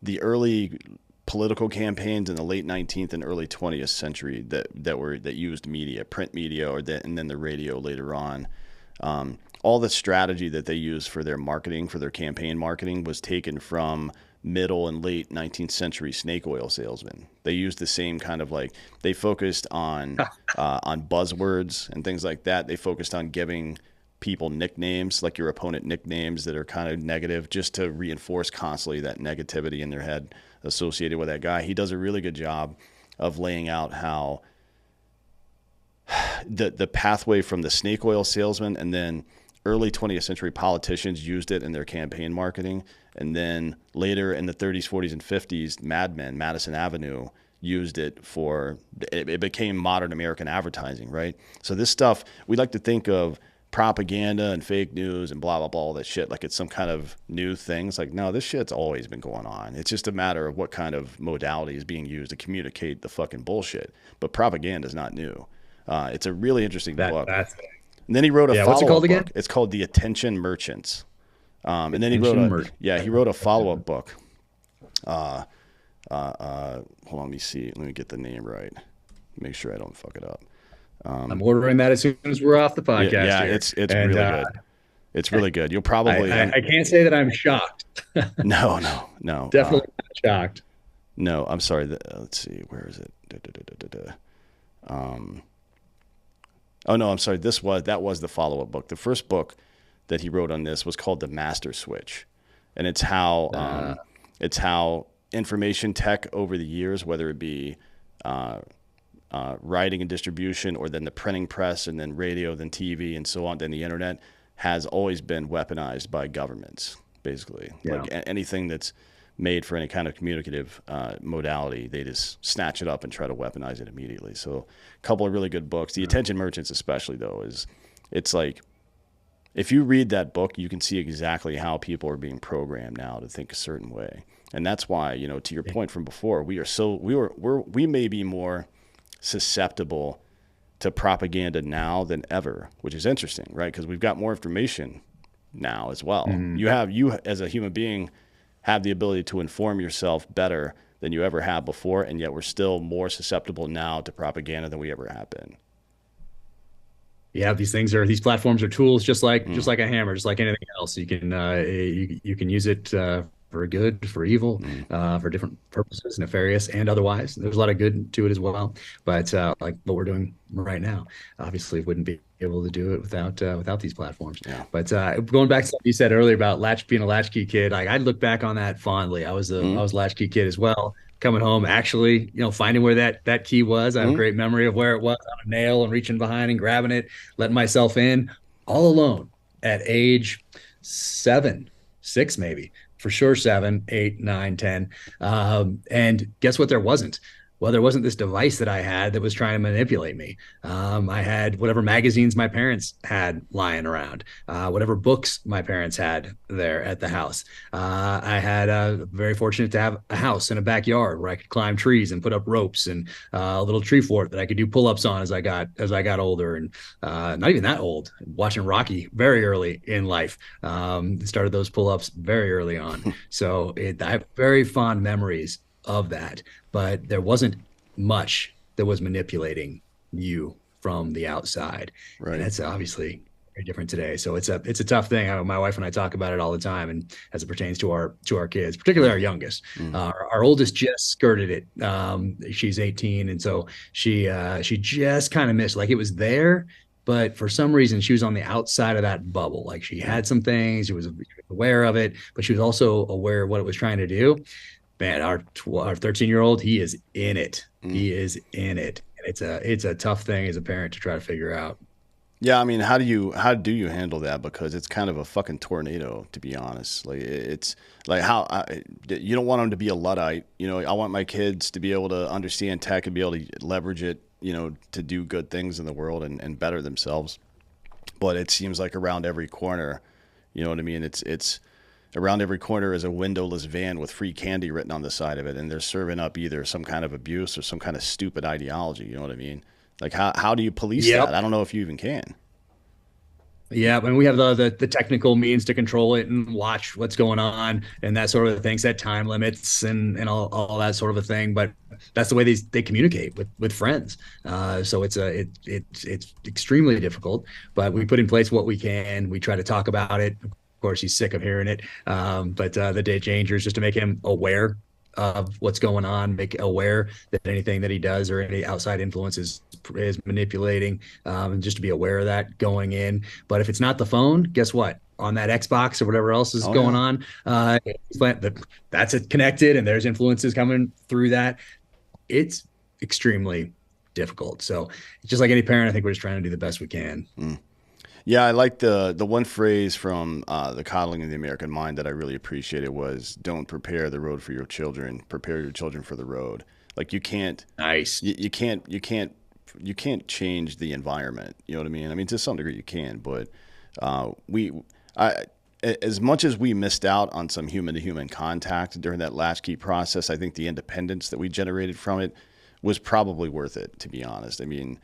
the early political campaigns in the late 19th and early 20th century that used media, print media, and then the radio later on. All the strategy that they used for their marketing, for their campaign marketing, was taken from middle and late 19th century snake oil salesmen. They used the same kind of they focused on buzzwords and things like that. They focused on giving people nicknames, like your opponent nicknames that are kind of negative, just to reinforce constantly that negativity in their head associated with that guy. He does a really good job of laying out how the pathway from the snake oil salesman, and then early 20th century politicians used it in their campaign marketing. And then later in the 30s, 40s, and 50s, Mad Men, Madison Avenue, used it it became modern American advertising, right? So this stuff, we like to think of propaganda and fake news and blah, blah, blah, all that shit like it's some kind of new thing. It's like, no, this shit's always been going on. It's just a matter of what kind of modality is being used to communicate the fucking bullshit. But propaganda is not new. It's a really interesting book. And then he wrote a follow-up what's it called again? book. It's called The Attention Merchants. And then he wrote a follow-up book. Hold on, let me see. Let me get the name right. Make sure I don't fuck it up. I'm ordering that as soon as we're off the podcast. Yeah, it's really good. It's really good. You'll probably. I can't say that I'm shocked. No. Definitely not shocked. No, I'm sorry. Let's see. Where is it? Oh no, I'm sorry. That was the follow-up book. The first book that he wrote on this was called The Master Switch, and it's how information tech over the years, whether it be writing and distribution, or then the printing press, and then radio, then TV, and so on, then the internet, has always been weaponized by governments, basically. Yeah. Like anything that's made for any kind of communicative modality, they just snatch it up and try to weaponize it immediately. So a couple of really good books. The Attention Merchants, especially though, is it's like if you read that book, you can see exactly how people are being programmed now to think a certain way. And that's why, you know, to your point from before, we may be more susceptible to propaganda now than ever, which is interesting, right? Because we've got more information now as well. Mm-hmm. You as a human being have the ability to inform yourself better than you ever have before, and yet we're still more susceptible now to propaganda than we ever have been. Yeah, these platforms are tools just like a hammer, just like anything else. You can use it for good, for evil, for different purposes, nefarious and otherwise. There's a lot of good to it as well. But like what we're doing right now, obviously wouldn't be able to do it without these platforms. Yeah. But going back to something you said earlier about being a latchkey kid, like I look back on that fondly. I was a latchkey kid as well. Coming home, actually, finding where that key was. I have a great memory of where it was on a nail and reaching behind and grabbing it, letting myself in all alone at age 7, 6, maybe for sure, 7, 8, 9, 10. And guess what? There wasn't. Well, there wasn't this device that I had that was trying to manipulate me. I had whatever magazines my parents had lying around, whatever books my parents had there at the house. I had very fortunate to have a house and a backyard where I could climb trees and put up ropes and a little tree fort that I could do pull-ups on as I got older, and not even that old. Watching Rocky very early in life, started those pull-ups very early on. So I have very fond memories of that, but there wasn't much that was manipulating you from the outside. Right. And that's obviously very different today. So it's a tough thing. My wife and I talk about it all the time, and as it pertains to our kids, particularly our youngest. Our oldest just skirted it. She's 18, and so she just kind of missed. Like it was there, but for some reason she was on the outside of that bubble. Like she had some things, she was aware of it, but she was also aware of what it was trying to do. Man, our 13-year-old, he is in it. He is in it. And it's a tough thing as a parent to try to figure out. Yeah, I mean, how do you handle that? Because it's kind of a fucking tornado, to be honest. Like it's like you don't want them to be a Luddite. I want my kids to be able to understand tech and be able to leverage it, to do good things in the world and better themselves. But it seems like around every corner, you know what I mean? It's around every corner is a windowless van with free candy written on the side of it, and they're serving up either some kind of abuse or some kind of stupid ideology. You know what I mean? Like how do you police that? I don't know if you even can. Yeah, and we have the technical means to control it and watch what's going on and that sort of thing, set time limits and all that sort of a thing. But that's the way they communicate with friends. So it's extremely difficult. But we put in place what we can. We try to talk about it. Of course, he's sick of hearing it. But the danger is just to make him aware of what's going on, make aware that anything that he does or any outside influence is manipulating, and just to be aware of that going in. But if it's not the phone, guess what? On that Xbox or whatever else is going on, that's it connected, and there's influences coming through that. It's extremely difficult. So just like any parent, I think we're just trying to do the best we can. Yeah, I like the one phrase from The Coddling of the American Mind that I really appreciated was, don't prepare the road for your children, prepare your children for the road. Like you can't you can't change the environment. You know what I mean? I mean, to some degree you can, but as much as we missed out on some human to human contact during that latchkey process, I think the independence that we generated from it was probably worth it, to be honest. I mean,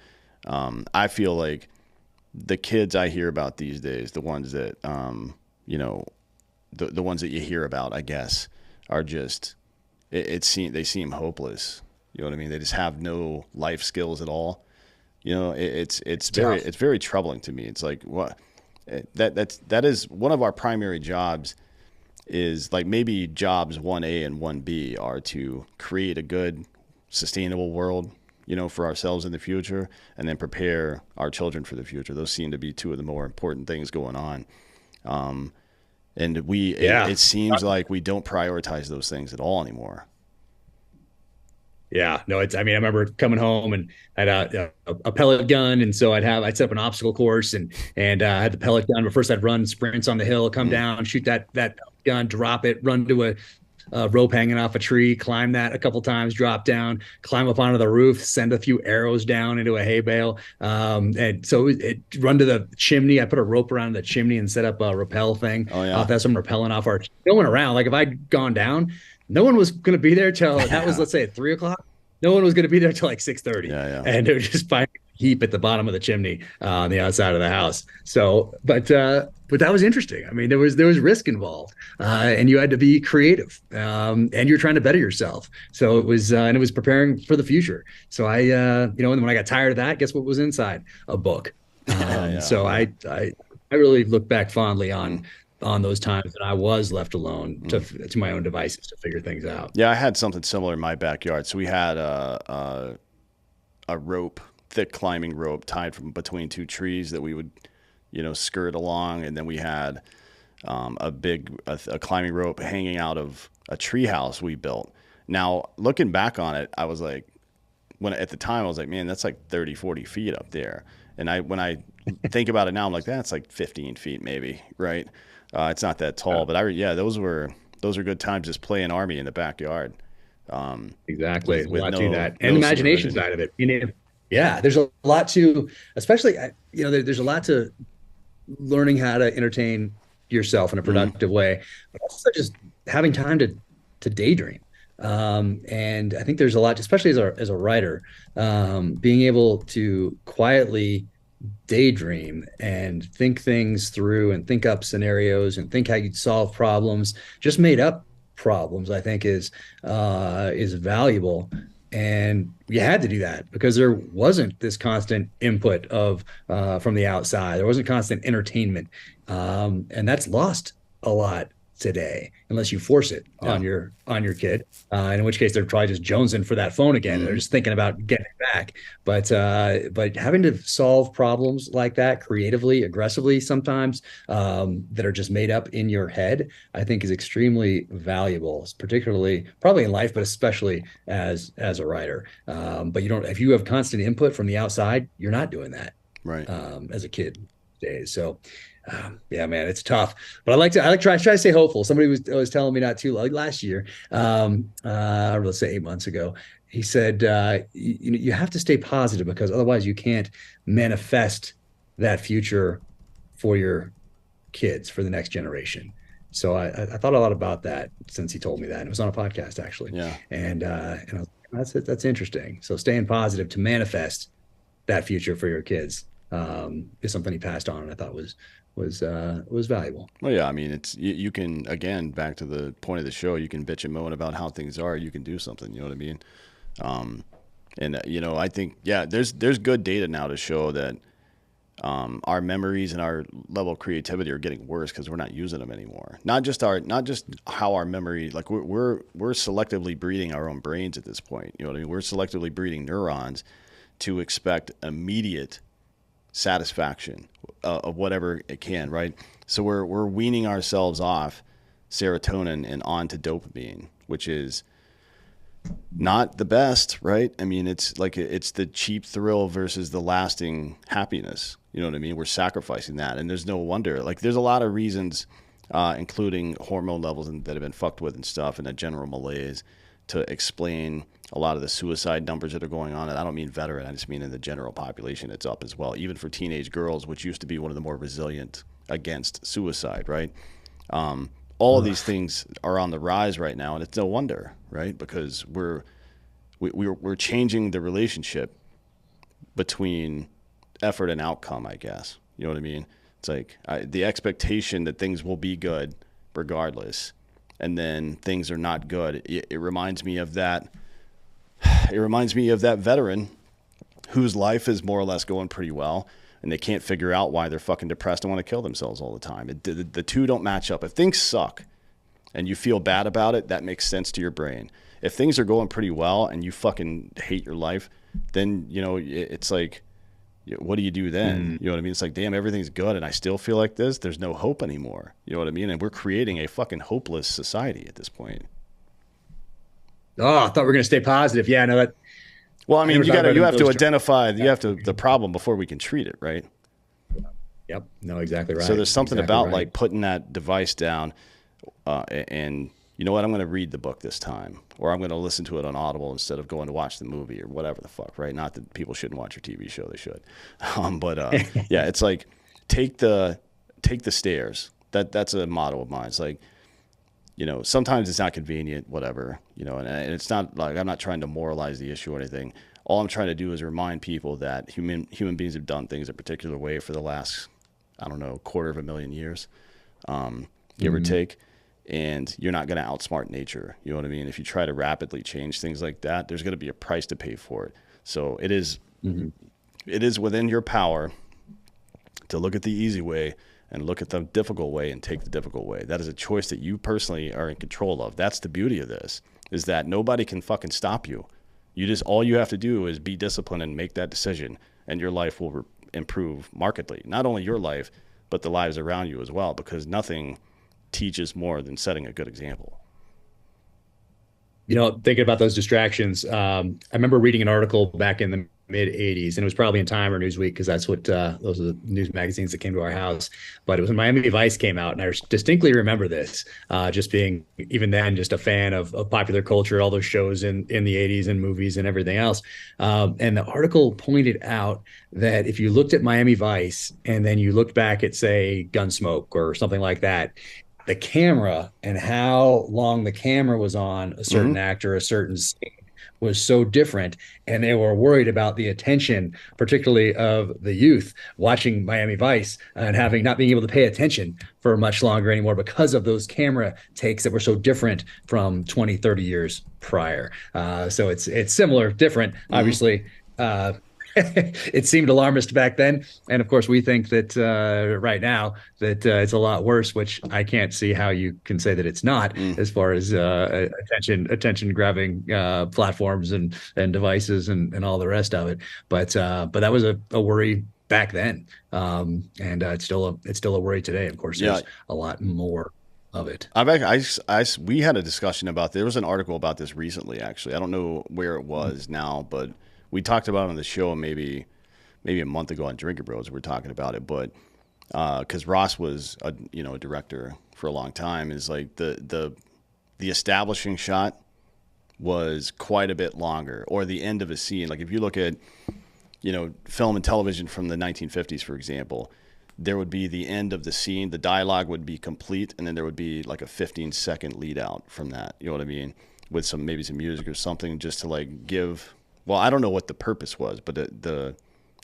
I feel like the kids I hear about these days, the ones that, the ones that you hear about, I guess, are just, they seem hopeless. You know what I mean? They just have no life skills at all. It's very troubling to me. It's like, what, that is one of our primary jobs is like maybe jobs 1A and 1B are to create a good, sustainable world, for ourselves in the future, and then prepare our children for the future. Those seem to be two of the more important things going on. And it seems like we don't prioritize those things at all anymore. Yeah, no, I remember coming home and I had a pellet gun. And so I'd set up an obstacle course and I had the pellet gun, but first I'd run sprints on the hill, come down, shoot that pellet gun, drop it, run to rope hanging off a tree, climb that a couple times, drop down, climb up onto the roof, send a few arrows down into a hay bale. And so it run to the chimney. I put a rope around the chimney and set up a rappel thing. Oh yeah. That's some rappelling off our, no one around. Like if I'd gone down, no one was going to be there till that was, let's say at 3 o'clock. No one was going to be there till like 6:30. Yeah. And they would just find a heap at the bottom of the chimney on the outside of the house. So, but that was interesting. I mean, there was risk involved, and you had to be creative, and you're trying to better yourself. So it was, and it was preparing for the future. So and when I got tired of that, guess what was inside? A book. So I really look back fondly on those times that I was left alone to my own devices to figure things out. Yeah, I had something similar in my backyard. So we had a rope, thick climbing rope tied from between two trees that we would, skirt along, and then we had a climbing rope hanging out of a tree house we built. Now, looking back on it, I was like, at the time I was like, man, that's like 30, 40 feet up there. And when I think about it now, I'm like, that's like 15 feet maybe, right? It's not that tall, but those were good times just playing Army in the backyard. Exactly. With to no, that. And the imagination side of it. There's a lot to, especially, there's a lot to learning how to entertain yourself in a productive way, but also just having time to daydream. And I think there's a lot, especially as a writer, being able to quietly daydream and think things through and think up scenarios and think how you'd solve problems, just made up problems, I think is valuable. And you had to do that because there wasn't this constant input of from the outside. There wasn't constant entertainment, and that's lost a lot today unless you force it on your kid, in which case they're probably just jonesing for that phone again. They're just thinking about getting it back. But having to solve problems like that creatively, aggressively sometimes, that are just made up in your head, I think is extremely valuable, particularly probably in life, but especially as a writer. But if you have constant input from the outside, you're not doing that right as a kid days. So yeah, man, it's tough, but I try to stay hopeful. Somebody was telling me not too long last year, let's say 8 months ago. He said, you have to stay positive because otherwise you can't manifest that future for your kids, for the next generation. So I thought a lot about that since he told me that. And it was on a podcast actually. Yeah. And I was like, that's interesting. So staying positive to manifest that future for your kids is something he passed on, and I thought was valuable. Well, yeah, I mean, it's you can, again, back to the point of the show, you can bitch and moan about how things are, you can do something, you know what I mean? I think, there's good data now to show that our memories and our level of creativity are getting worse because we're not using them anymore. Not just how our memory, like we're selectively breeding our own brains at this point. You know what I mean? We're selectively breeding neurons to expect immediate satisfaction of whatever it can, right? So we're weaning ourselves off serotonin and onto dopamine, which is not the best, right? I mean, it's the cheap thrill versus the lasting happiness. You know what I mean? We're sacrificing that, and there's no wonder. Like, there's a lot of reasons, including hormone levels that have been fucked with and stuff, and a general malaise, to explain a lot of the suicide numbers that are going on. And I don't mean veteran, I just mean in the general population, it's up as well, even for teenage girls, which used to be one of the more resilient against suicide, right? All of these things are on the rise right now, and it's no wonder, right? Because we're changing the relationship between effort and outcome, I guess. You know what I mean? It's like the expectation that things will be good regardless, and then things are not good. It reminds me of that. It reminds me of that veteran whose life is more or less going pretty well, and they can't figure out why they're fucking depressed and want to kill themselves all the time. The two don't match up. If things suck and you feel bad about it, that makes sense to your brain. If things are going pretty well and you fucking hate your life, then, it's like, what do you do then? You know what I mean? It's like, damn, everything's good and I still feel like this. There's no hope anymore. You know what I mean? And we're creating a fucking hopeless society at this point. Oh, I thought we were going to stay positive. Yeah, no, that. Well, I mean, you have to identify the problem before we can treat it, right? Yep. No, exactly right. So there's something about like putting that device down, and you know what, I'm going to read the book this time, or I'm going to listen to it on Audible instead of going to watch the movie or whatever the fuck, right? Not that people shouldn't watch your TV show, they should. But yeah, it's like take the stairs. That's a motto of mine. It's like, sometimes it's not convenient, whatever, and it's not like I'm not trying to moralize the issue or anything. All I'm trying to do is remind people that human beings have done things a particular way for the last, I don't know, quarter of a million years, give or take. And you're not going to outsmart nature. You know what I mean? If you try to rapidly change things like that, there's going to be a price to pay for it. So it is within your power to look at the easy way and look at the difficult way and take the difficult way. That is a choice that you personally are in control of. That's the beauty of this, is that nobody can fucking stop you. All you have to do is be disciplined and make that decision, and your life will improve markedly. Not only your life, but the lives around you as well, because nothing teaches more than setting a good example. Thinking about those distractions, I remember reading an article back in the mid 80s, and it was probably in Time or Newsweek, because that's what those are the news magazines that came to our house. But it was when Miami Vice came out, and I distinctly remember this, just being even then just a fan of popular culture, all those shows in the 80s and movies and everything else. And the article pointed out that if you looked at Miami Vice and then you looked back at, say, Gunsmoke or something like that, the camera and how long the camera was on a certain actor, a certain scene, was so different. And they were worried about the attention, particularly of the youth watching Miami Vice and not being able to pay attention for much longer anymore because of those camera takes that were so different from 20, 30 years prior. So it's similar, different, obviously. It seemed alarmist back then, and of course we think that right now that it's a lot worse, which I can't see how you can say that it's not, as far as attention grabbing platforms and devices and all the rest of it. But that was a worry back then, and it's still a worry today. Of course, there's a lot more of it. We had a discussion about there was an article about this recently, actually. I don't know where it was now, but we talked about it on the show maybe a month ago on Drinker Bros. We were talking about it, but because Ross was a director for a long time, is like the establishing shot was quite a bit longer, or the end of a scene. Like if you look at film and television from the 1950s, for example, there would be the end of the scene, the dialogue would be complete, and then there would be like a 15-second lead out from that. You know what I mean? With maybe some music or something, just to like give. Well, I don't know what the purpose was, but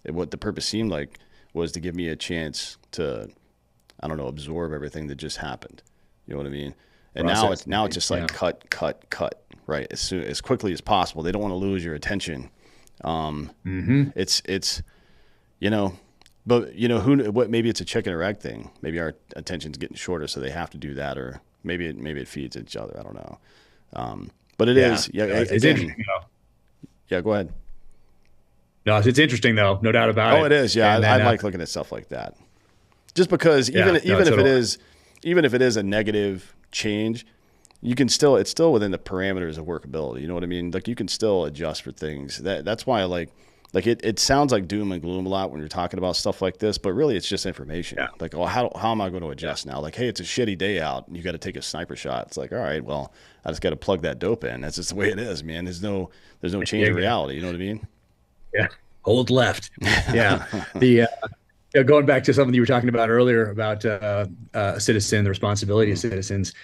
what the purpose seemed like was to give me a chance to, I don't know, absorb everything that just happened. You know what I mean? And now it's just like cut, right? As quickly as possible. They don't want to lose your attention. It's but maybe it's a chicken or egg thing. Maybe our attention's getting shorter, so they have to do that, or maybe it feeds each other. I don't know. But it is. Yeah, it's interesting. Yeah, go ahead. No, it's interesting though, no doubt about it. Oh, it is. Yeah, I like looking at stuff like that. Just because even if it is a negative change, it's still within the parameters of workability. You know what I mean? Like you can still adjust for things. That's why I like it sounds like doom and gloom a lot when you're talking about stuff like this, but really it's just information. Yeah. Like, oh, how am I going to adjust now? Like, hey, it's a shitty day out and you got to take a sniper shot. It's like, all right, well, I just got to plug that dope in. That's just the way it is, man. There's no change in reality. You know what I mean? Yeah. Hold left. Yeah. Going back to something you were talking about earlier about a citizen, the responsibility of citizens,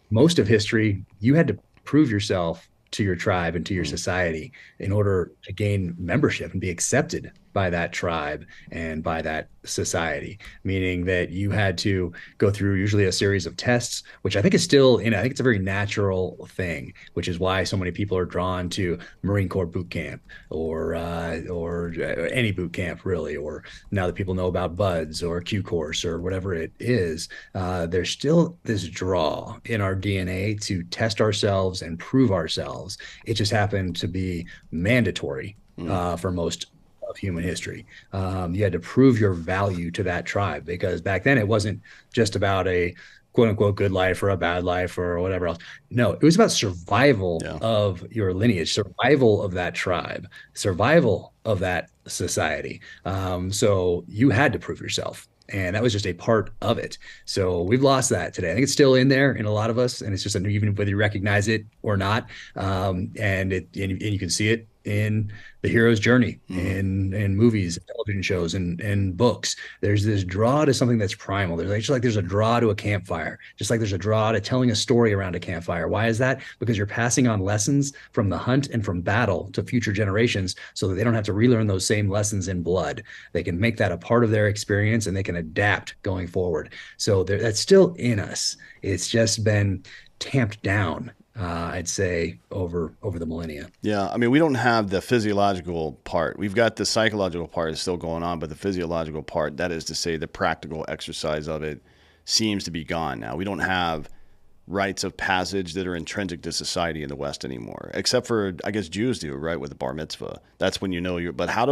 most of history, you had to prove yourself to your tribe and to your society in order to gain membership and be accepted by that tribe and by that society, meaning that you had to go through usually a series of tests, which I think is still, I think it's a very natural thing, which is why so many people are drawn to Marine Corps boot camp or any boot camp really, or now that people know about BUDS or Q course or whatever it is, there's still this draw in our DNA to test ourselves and prove ourselves. It just happened to be mandatory for most of human history. You had to prove your value to that tribe, because back then it wasn't just about a quote unquote good life or a bad life or whatever else. No, it was about survival of your lineage, survival of that tribe, survival of that society. So you had to prove yourself. And that was just a part of it. So we've lost that today. I think it's still in there in a lot of us, and it's just even whether you recognize it or not. And you can see it in the hero's journey Mm-hmm. in movies, television shows, and books. There's this draw to something that's primal. There's just like there's a draw to a campfire, just like there's a draw to telling a story around a campfire. Why is that? Because you're passing on lessons from the hunt and from battle to future generations, so that they don't have to relearn those same lessons in blood. They can make that a part of their experience, and they can adapt going forward. So that's still in us. It's just been tamped down, I'd say, over the millennia. Yeah, I mean, we don't have the physiological part. We've got the psychological part is still going on, but the physiological part, that is to say, the practical exercise of it, seems to be gone now. We don't have rites of passage that are intrinsic to society in the West anymore, except for I guess Jews do, right, with the bar mitzvah. That's when you know you're. But how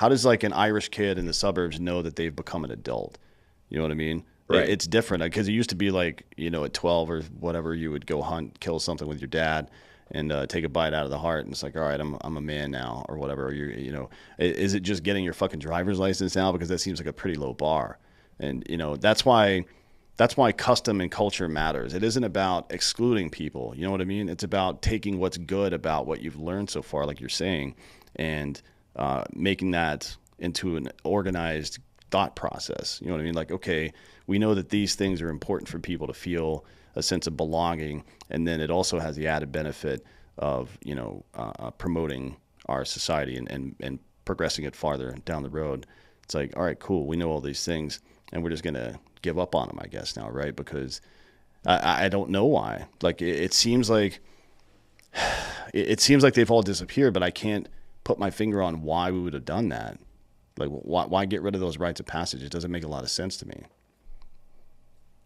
does like an Irish kid in the suburbs know that they've become an adult? You know what I mean? Right. It's different because it used to be like at 12 or whatever you would go hunt, kill something with your dad, and take a bite out of the heart, and it's like, all right, I'm a man now or whatever. Or is it just getting your fucking driver's license now? Because that seems like a pretty low bar, and that's why custom and culture matters. It isn't about excluding people. You know what I mean? It's about taking what's good about what you've learned so far, like you're saying, and making that into an organized thought process. You know what I mean? Like, okay, we know that these things are important for people to feel a sense of belonging, and then it also has the added benefit of promoting our society and progressing it farther down the road. It's like, all right, cool, we know all these things, and we're just gonna give up on them, I guess now, right? Because I don't know why. Like it seems like they've all disappeared, but I can't put my finger on why we would have done that. Like why get rid of those rites of passage? It doesn't make a lot of sense to me.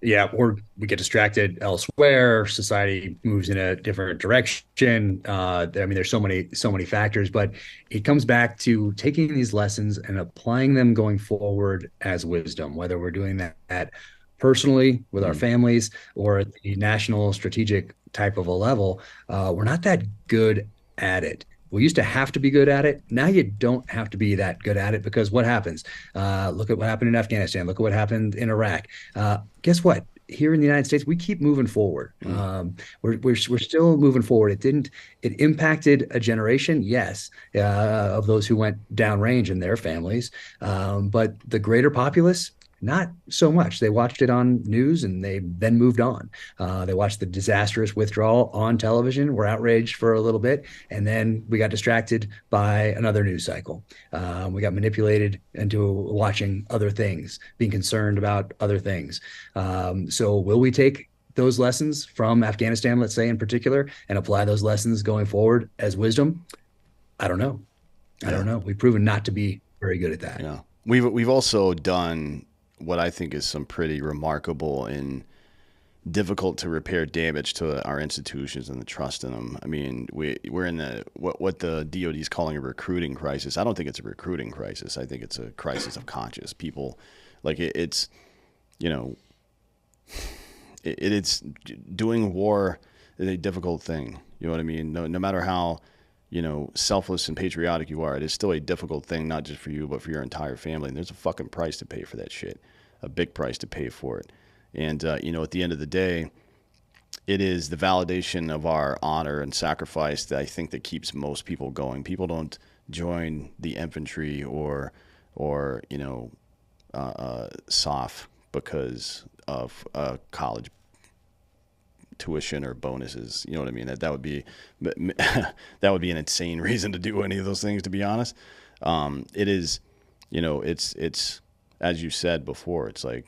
Yeah, or we get distracted elsewhere. Society moves in a different direction. I mean, there's so many factors, but it comes back to taking these lessons and applying them going forward as wisdom, whether we're doing that personally with our Mm, families or at the national strategic type of a level. We're not that good at it. We used to have to be good at it. Now you don't have to be that good at it because what happens? Look at what happened in Afghanistan. Look at what happened in Iraq. Guess what? Here in the United States, we keep moving forward. mm, We're still moving forward. It impacted a generation, yes, of those who went downrange in their families, but the greater populace, not so much. They watched it on news and they then moved on. They watched the disastrous withdrawal on television, were outraged for a little bit, and then we got distracted by another news cycle. We got manipulated into watching other things, being concerned about other things. So, will we take those lessons from Afghanistan, let's say in particular, and apply those lessons going forward as wisdom? I don't know. I yeah, don't know. We've proven not to be very good at that. yeah. We've also done what I think is some pretty remarkable and difficult to repair damage to our institutions and the trust in them. I mean, we're in the what the DoD is calling a recruiting crisis. I don't think it's a recruiting crisis. I think it's a crisis of conscience. People, like it's you know it's doing war is a difficult thing. You know what I mean? No matter how selfless and patriotic you are, it is still a difficult thing, not just for you, but for your entire family. And there's a fucking price to pay for that shit, a big price to pay for it. And at the end of the day, it is the validation of our honor and sacrifice that I think that keeps most people going. People don't join the infantry or SOF because of college tuition or bonuses. You know what I mean? That would be that would be an insane reason to do any of those things. To be honest, it is. It's as you said before. It's like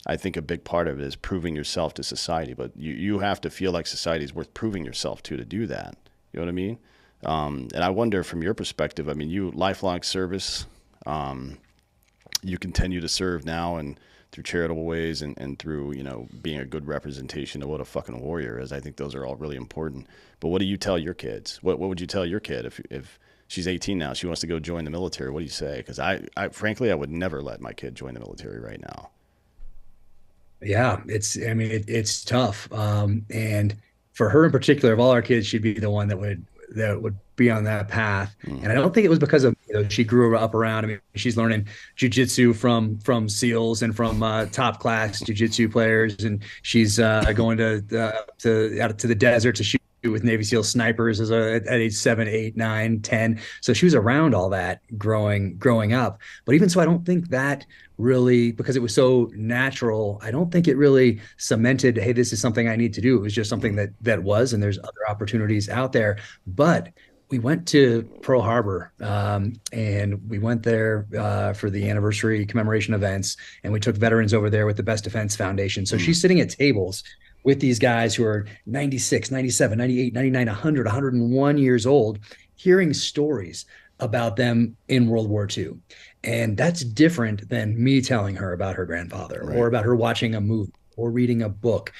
I think a big part of it is proving yourself to society, but you have to feel like society is worth proving yourself to do that. You know what I mean? And I wonder from your perspective. I mean, you lifelong service. You continue to serve now and through charitable ways and through being a good representation of what a fucking warrior is. I think those are all really important. But what do you tell your kids? What would you tell your kid if she's 18 now, she wants to go join the military? What do you say? Because I frankly I would never let my kid join the military right now. Yeah, I mean, it's tough. And for her in particular, of all our kids, she'd be the one that that would be on that path. Mm. And I don't think it was because of, she grew up around. I mean, she's learning jujitsu from SEALs and from top class jujitsu players, and she's going to out to the desert to shoot with Navy SEAL snipers at age 7, 8, 9, 10. So she was around all that growing up. But even so, I don't think that really, because it was so natural, I don't think it really cemented, hey, this is something I need to do. It was just something Mm. that was, and there's other opportunities out there. But we went to Pearl Harbor, and we went there for the anniversary commemoration events, and we took veterans over there with the Best Defense Foundation. So Mm. she's sitting at tables with these guys who are 96, 97, 98, 99, 100, 101 years old, hearing stories about them in World War II. And that's different than me telling her about her grandfather or Right. about her watching a movie or reading a book.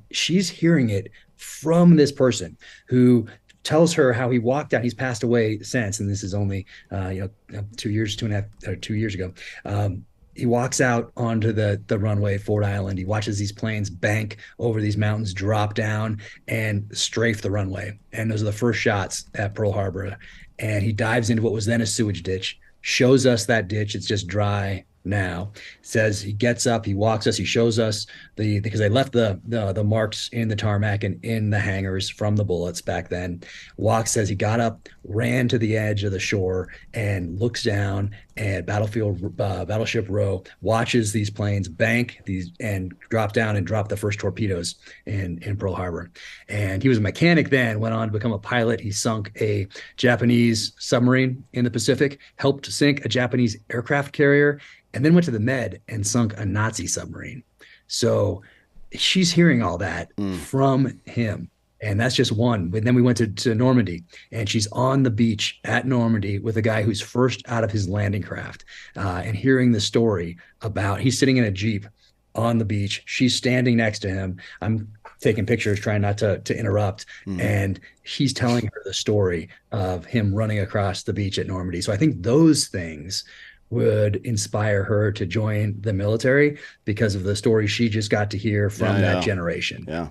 She's hearing it from this person who tells her how he walked out. He's passed away since, and this is only 2 years, 2.5 or 2 years ago. He walks out onto the runway, Ford Island. He watches these planes bank over these mountains, drop down, and strafe the runway. And those are the first shots at Pearl Harbor. And he dives into what was then a sewage ditch, shows us that ditch. It's just dry now. Says he gets up, he walks us, he shows us because they left the marks in the tarmac and in the hangars from the bullets back then. Walks, says he got up, ran to the edge of the shore, and looks down at battleship row, watches these planes bank these and drop down and drop the first torpedoes in Pearl Harbor. And he was a mechanic then, went on to become a pilot. He sunk a Japanese submarine in the Pacific, helped sink a Japanese aircraft carrier, and then went to the Med and sunk a Nazi submarine. So she's hearing all that Mm. from him. And that's just one. But then we went to Normandy, and she's on the beach at Normandy with a guy who's first out of his landing craft, and hearing the story about he's sitting in a Jeep on the beach. She's standing next to him. I'm taking pictures, trying not to interrupt. Mm. And he's telling her the story of him running across the beach at Normandy. So I think those things would inspire her to join the military because of the story she just got to hear from Yeah, that yeah. generation. Yeah.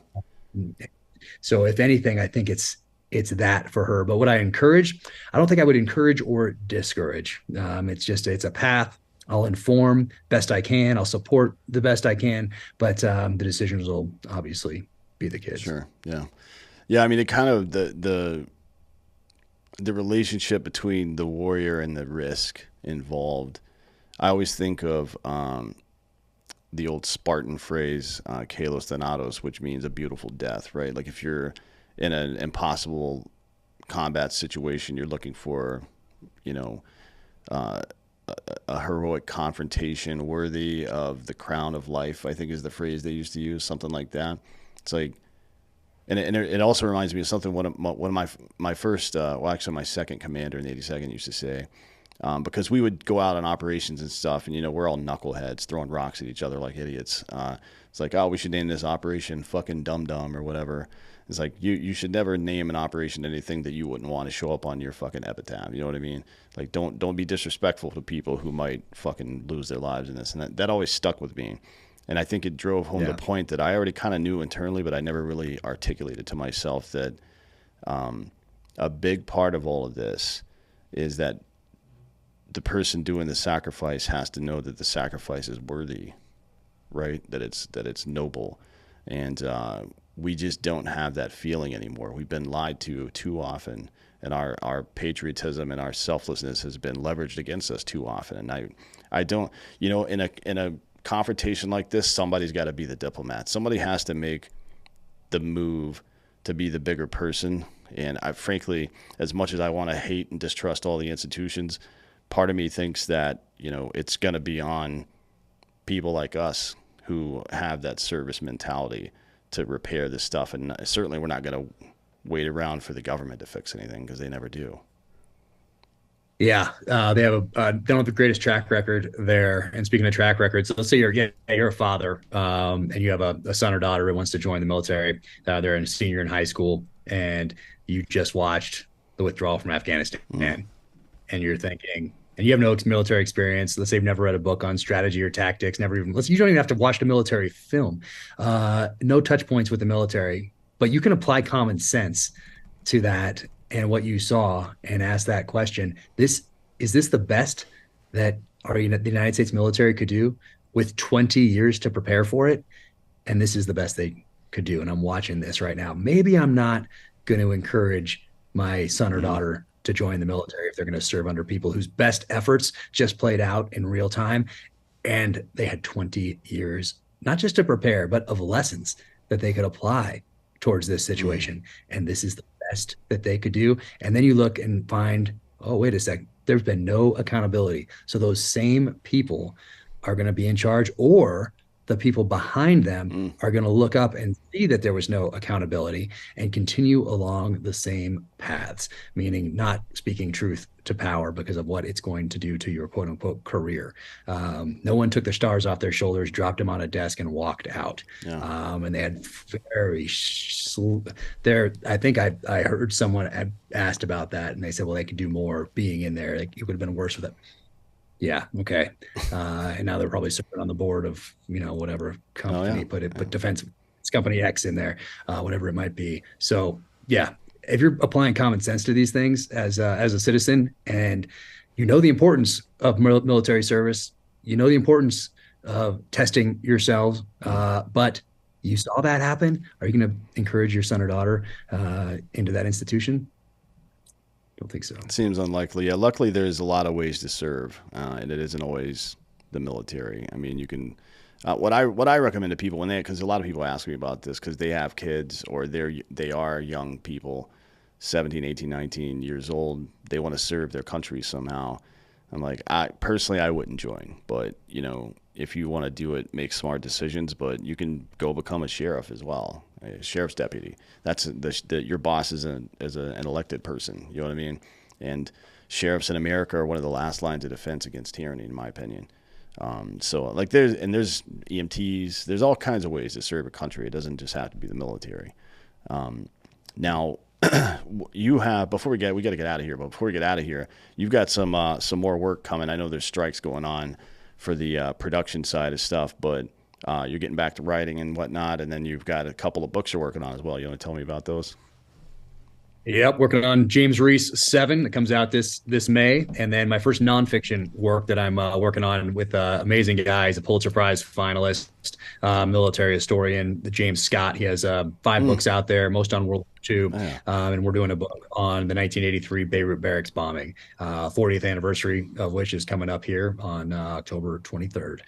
So if anything, I think it's that for her. But what I don't think I would encourage or discourage. It's a path. I'll inform best I can. I'll support the best I can, but the decisions will obviously be the kids. Sure. Yeah. Yeah. I mean, it kind of the relationship between the warrior and the risk involved. I always think of the old Spartan phrase, "Kalos Thanatos," which means a beautiful death, right? Like if you're in an impossible combat situation, you're looking for, you know, uh, a heroic confrontation worthy of the crown of life, I think is the phrase they used to use, something like that. It's like, and it also reminds me of something one of my first, well, actually my second commander in the 82nd used to say, because we would go out on operations and stuff, and we're all knuckleheads throwing rocks at each other like idiots. It's like, oh, we should name this operation fucking Dum Dum or whatever. It's like you should never name an operation anything that you wouldn't want to show up on your fucking epitaph. You know what I mean? Like don't be disrespectful to people who might fucking lose their lives in this. And that always stuck with me. And I think it drove home the point that I already kind of knew internally, but I never really articulated to myself that a big part of all of this is that the person doing the sacrifice has to know that the sacrifice is worthy, right? That it's noble, and we just don't have that feeling anymore. We've been lied to too often, and our patriotism and our selflessness has been leveraged against us too often. And I don't, in a confrontation like this, somebody's got to be the diplomat. Somebody has to make the move to be the bigger person. And I, frankly, as much as I want to hate and distrust all the institutions, part of me thinks that, it's going to be on people like us who have that service mentality to repair this stuff. And certainly we're not going to wait around for the government to fix anything, because they never do. Yeah, they don't have the greatest track record there. And speaking of track records, let's say you're a father, and you have a son or daughter who wants to join the military. They're a senior in high school, and you just watched the withdrawal from Afghanistan, and you're thinking, and you have no military experience. Let's say you've never read a book on strategy or tactics. You don't even have to watch the military film. No touch points with the military, but you can apply common sense to that. and what you saw and ask that question, this is this the best that the United States military could do with 20 years to prepare for it? And this is the best they could do. And I'm watching this right now. Maybe I'm not going to encourage my son or Mm, daughter to join the military if they're going to serve under people whose best efforts just played out in real time. And they had 20 years, not just to prepare, but of lessons that they could apply towards this mm, situation. And this is the best that they could do. And then you look and find, oh, wait a second, there's been no accountability. So those same people are going to be in charge, or the people behind them mm. are going to look up and see that there was no accountability and continue along the same paths, meaning not speaking truth to power because of what it's going to do to your quote unquote career. No one took their stars off their shoulders, dropped them on a desk, and walked out. Yeah. And they had very there. I think I heard someone had asked about that, and they said, well, they could do more being in there. Like, it would have been worse with it. Yeah. Okay. And now they're probably serving on the board of, whatever Oh yeah. company, Yeah. put defense company X in there, whatever it might be. So yeah, if you're applying common sense to these things as a citizen, and you know the importance of military service, you know the importance of testing yourselves, Mm. but you saw that happen. Are you going to encourage your son or daughter into that institution? Don't think so. Seems unlikely. Yeah, luckily there's a lot of ways to serve, and it isn't always the military. I mean, you can. What I recommend to people when they, because a lot of people ask me about this because they have kids or they are young people, 17, 18, 19 years old. They want to serve their country somehow. I'm like, I personally I wouldn't join, but if you want to do it, make smart decisions. But you can go become a sheriff as well, a sheriff's deputy. That's your boss is an elected person. You know what I mean? And sheriffs in America are one of the last lines of defense against tyranny, in my opinion. So like there's EMTs. There's all kinds of ways to serve a country. It doesn't just have to be the military. Now, you have we got to get out of here. But before we get out of here, you've got some more work coming. I know there's strikes going on for the production side of stuff, but you're getting back to writing and whatnot, and then you've got a couple of books you're working on as well. You want to tell me about those? Yep, working on James Reese 7 that comes out this May, and then my first nonfiction work that I'm working on with amazing guy. He's a Pulitzer Prize finalist, military historian, James Scott. He has 5 books out there, most on World War II, Yeah. and we're doing a book on the 1983 Beirut barracks bombing, 40th anniversary of which is coming up here on October 23rd.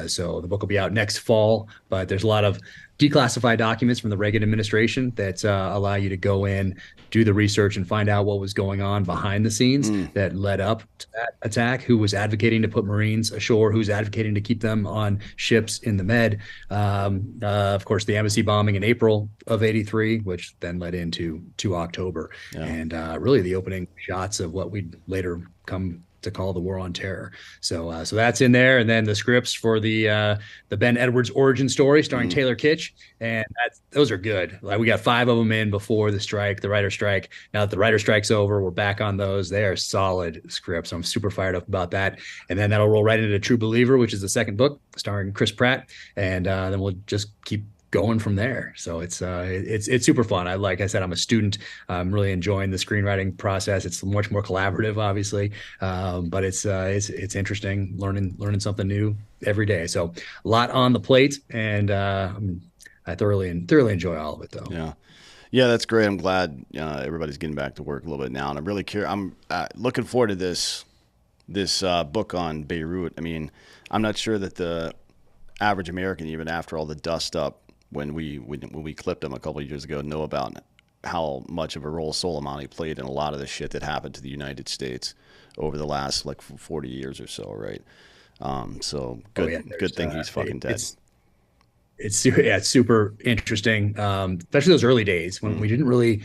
So the book will be out next fall, but there's a lot of declassified documents from the Reagan administration that allow you to go in, do the research, and find out what was going on behind the scenes Mm. that led up to that attack, who was advocating to put Marines ashore, who's advocating to keep them on ships in the Med. Of course, the embassy bombing in April of '83, which then led into October, Yeah. and really the opening shots of what we'd later come to call the War on Terror. So that's in there, and then the scripts for the Ben Edwards origin story starring Mm. Taylor Kitsch, and those are good. Like, we got 5 of them in before the writer strike. Now that the writer strike's over, we're back on those. They are solid scripts. I'm super fired up about that, and then that'll roll right into True Believer, which is the second book starring Chris Pratt, and then we'll just keep going from there. So it's super fun. Like I said, I'm a student. I'm really enjoying the screenwriting process. It's much more collaborative, obviously, but it's interesting learning something new every day. So a lot on the plate, and I thoroughly enjoy all of it, though. Yeah. Yeah, that's great. I'm glad everybody's getting back to work a little bit now, and I'm really curious. I'm looking forward to this book on Beirut. I mean, I'm not sure that the average American, even after all the dust up when we clipped him a couple of years ago, know about how much of a role Soleimani played in a lot of the shit that happened to the United States over the last like 40 years or so, right? So Oh yeah, good thing he's fucking dead. It's super interesting, especially those early days when Mm, we didn't really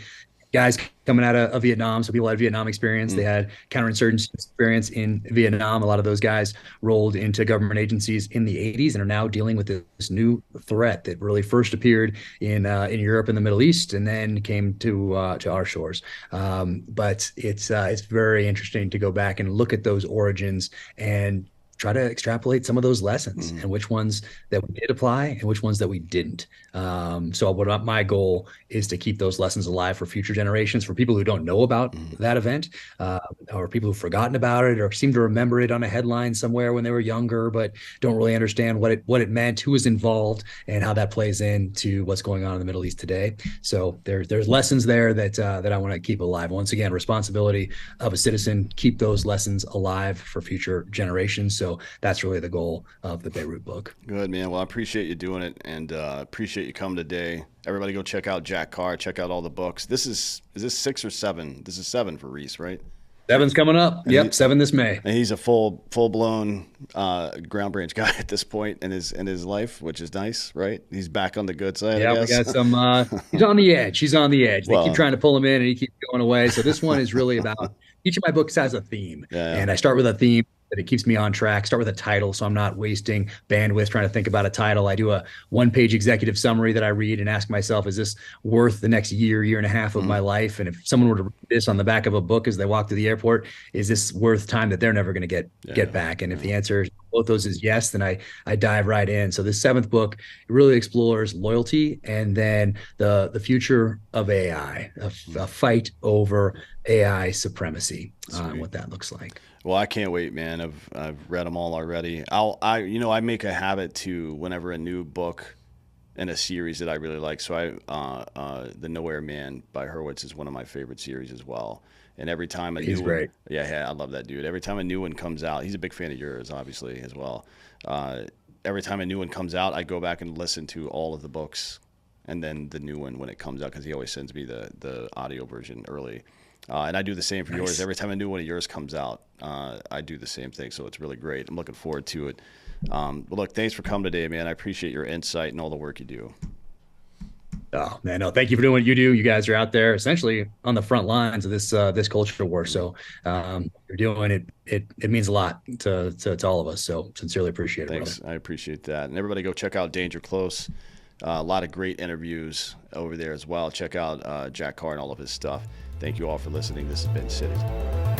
guys coming out of Vietnam. So people had Vietnam experience. They mm, had counterinsurgency experience in Vietnam. A lot of those guys rolled into government agencies in the '80s and are now dealing with this new threat that really first appeared in Europe and the Middle East, and then came to our shores. But it's very interesting to go back and look at those origins and try to extrapolate some of those lessons Mm-hmm. and which ones that we did apply and which ones that we didn't. So what my goal is to keep those lessons alive for future generations, for people who don't know about Mm-hmm. that event, or people who've forgotten about it or seem to remember it on a headline somewhere when they were younger, but don't really understand what it meant, who was involved, and how that plays into what's going on in the Middle East today. So there's lessons there that I want to keep alive. Once again, responsibility of a citizen, keep those lessons alive for future generations. So that's really the goal of the Beirut book. Good, man. Well, I appreciate you doing it, and appreciate you coming today. Everybody go check out Jack Carr. Check out all the books. Is this 6 or 7? This is 7 for Reese, right? Seven's coming up. And Yep, 7 this May. and he's a full blown ground branch guy at this point in his life, which is nice, right? He's back on the good side, Yeah, I we got guess. some. He's on the edge. He's on the edge. They keep Well, trying to pull him in, and he keeps going away. So this one is really about. Each of my books has a theme, yeah, and I start with a theme that it keeps me on track. Start with a title, so I'm not wasting bandwidth trying to think about a title. I do a one-page executive summary that I read and ask myself, is this worth the next year and a half of mm-hmm. my life? And if someone were to read this on the back of a book as they walk through the airport, is this worth time that they're never going to get back? And if the answer both those is yes, then I dive right in. So this 7th book really explores loyalty and then the future of AI, a fight over AI supremacy, and what that looks like. Well, I can't wait, man. I've read them all already. I make a habit to, whenever a new book in a series that I really like. So The Nowhere Man by Hurwitz is one of my favorite series as well. And every time a He's new great. one, yeah, I love that dude. Every time a new one comes out, he's a big fan of yours, obviously, as well. Every time a new one comes out, I go back and listen to all of the books, and then the new one when it comes out, because he always sends me the audio version early. And I do the same for yours. Every time a new one of yours comes out, I do the same thing. So it's really great. I'm looking forward to it. Well, look, thanks for coming today, man. I appreciate your insight and all the work you do. Oh man, no, thank you for doing what you do. You guys are out there essentially on the front lines of this culture war. So you're doing it. It means a lot to all of us. So sincerely appreciate it. Thanks. Brother. I appreciate that. And everybody go check out Danger Close. A lot of great interviews over there as well. Check out Jack Carr and all of his stuff. Thank you all for listening. This has been City.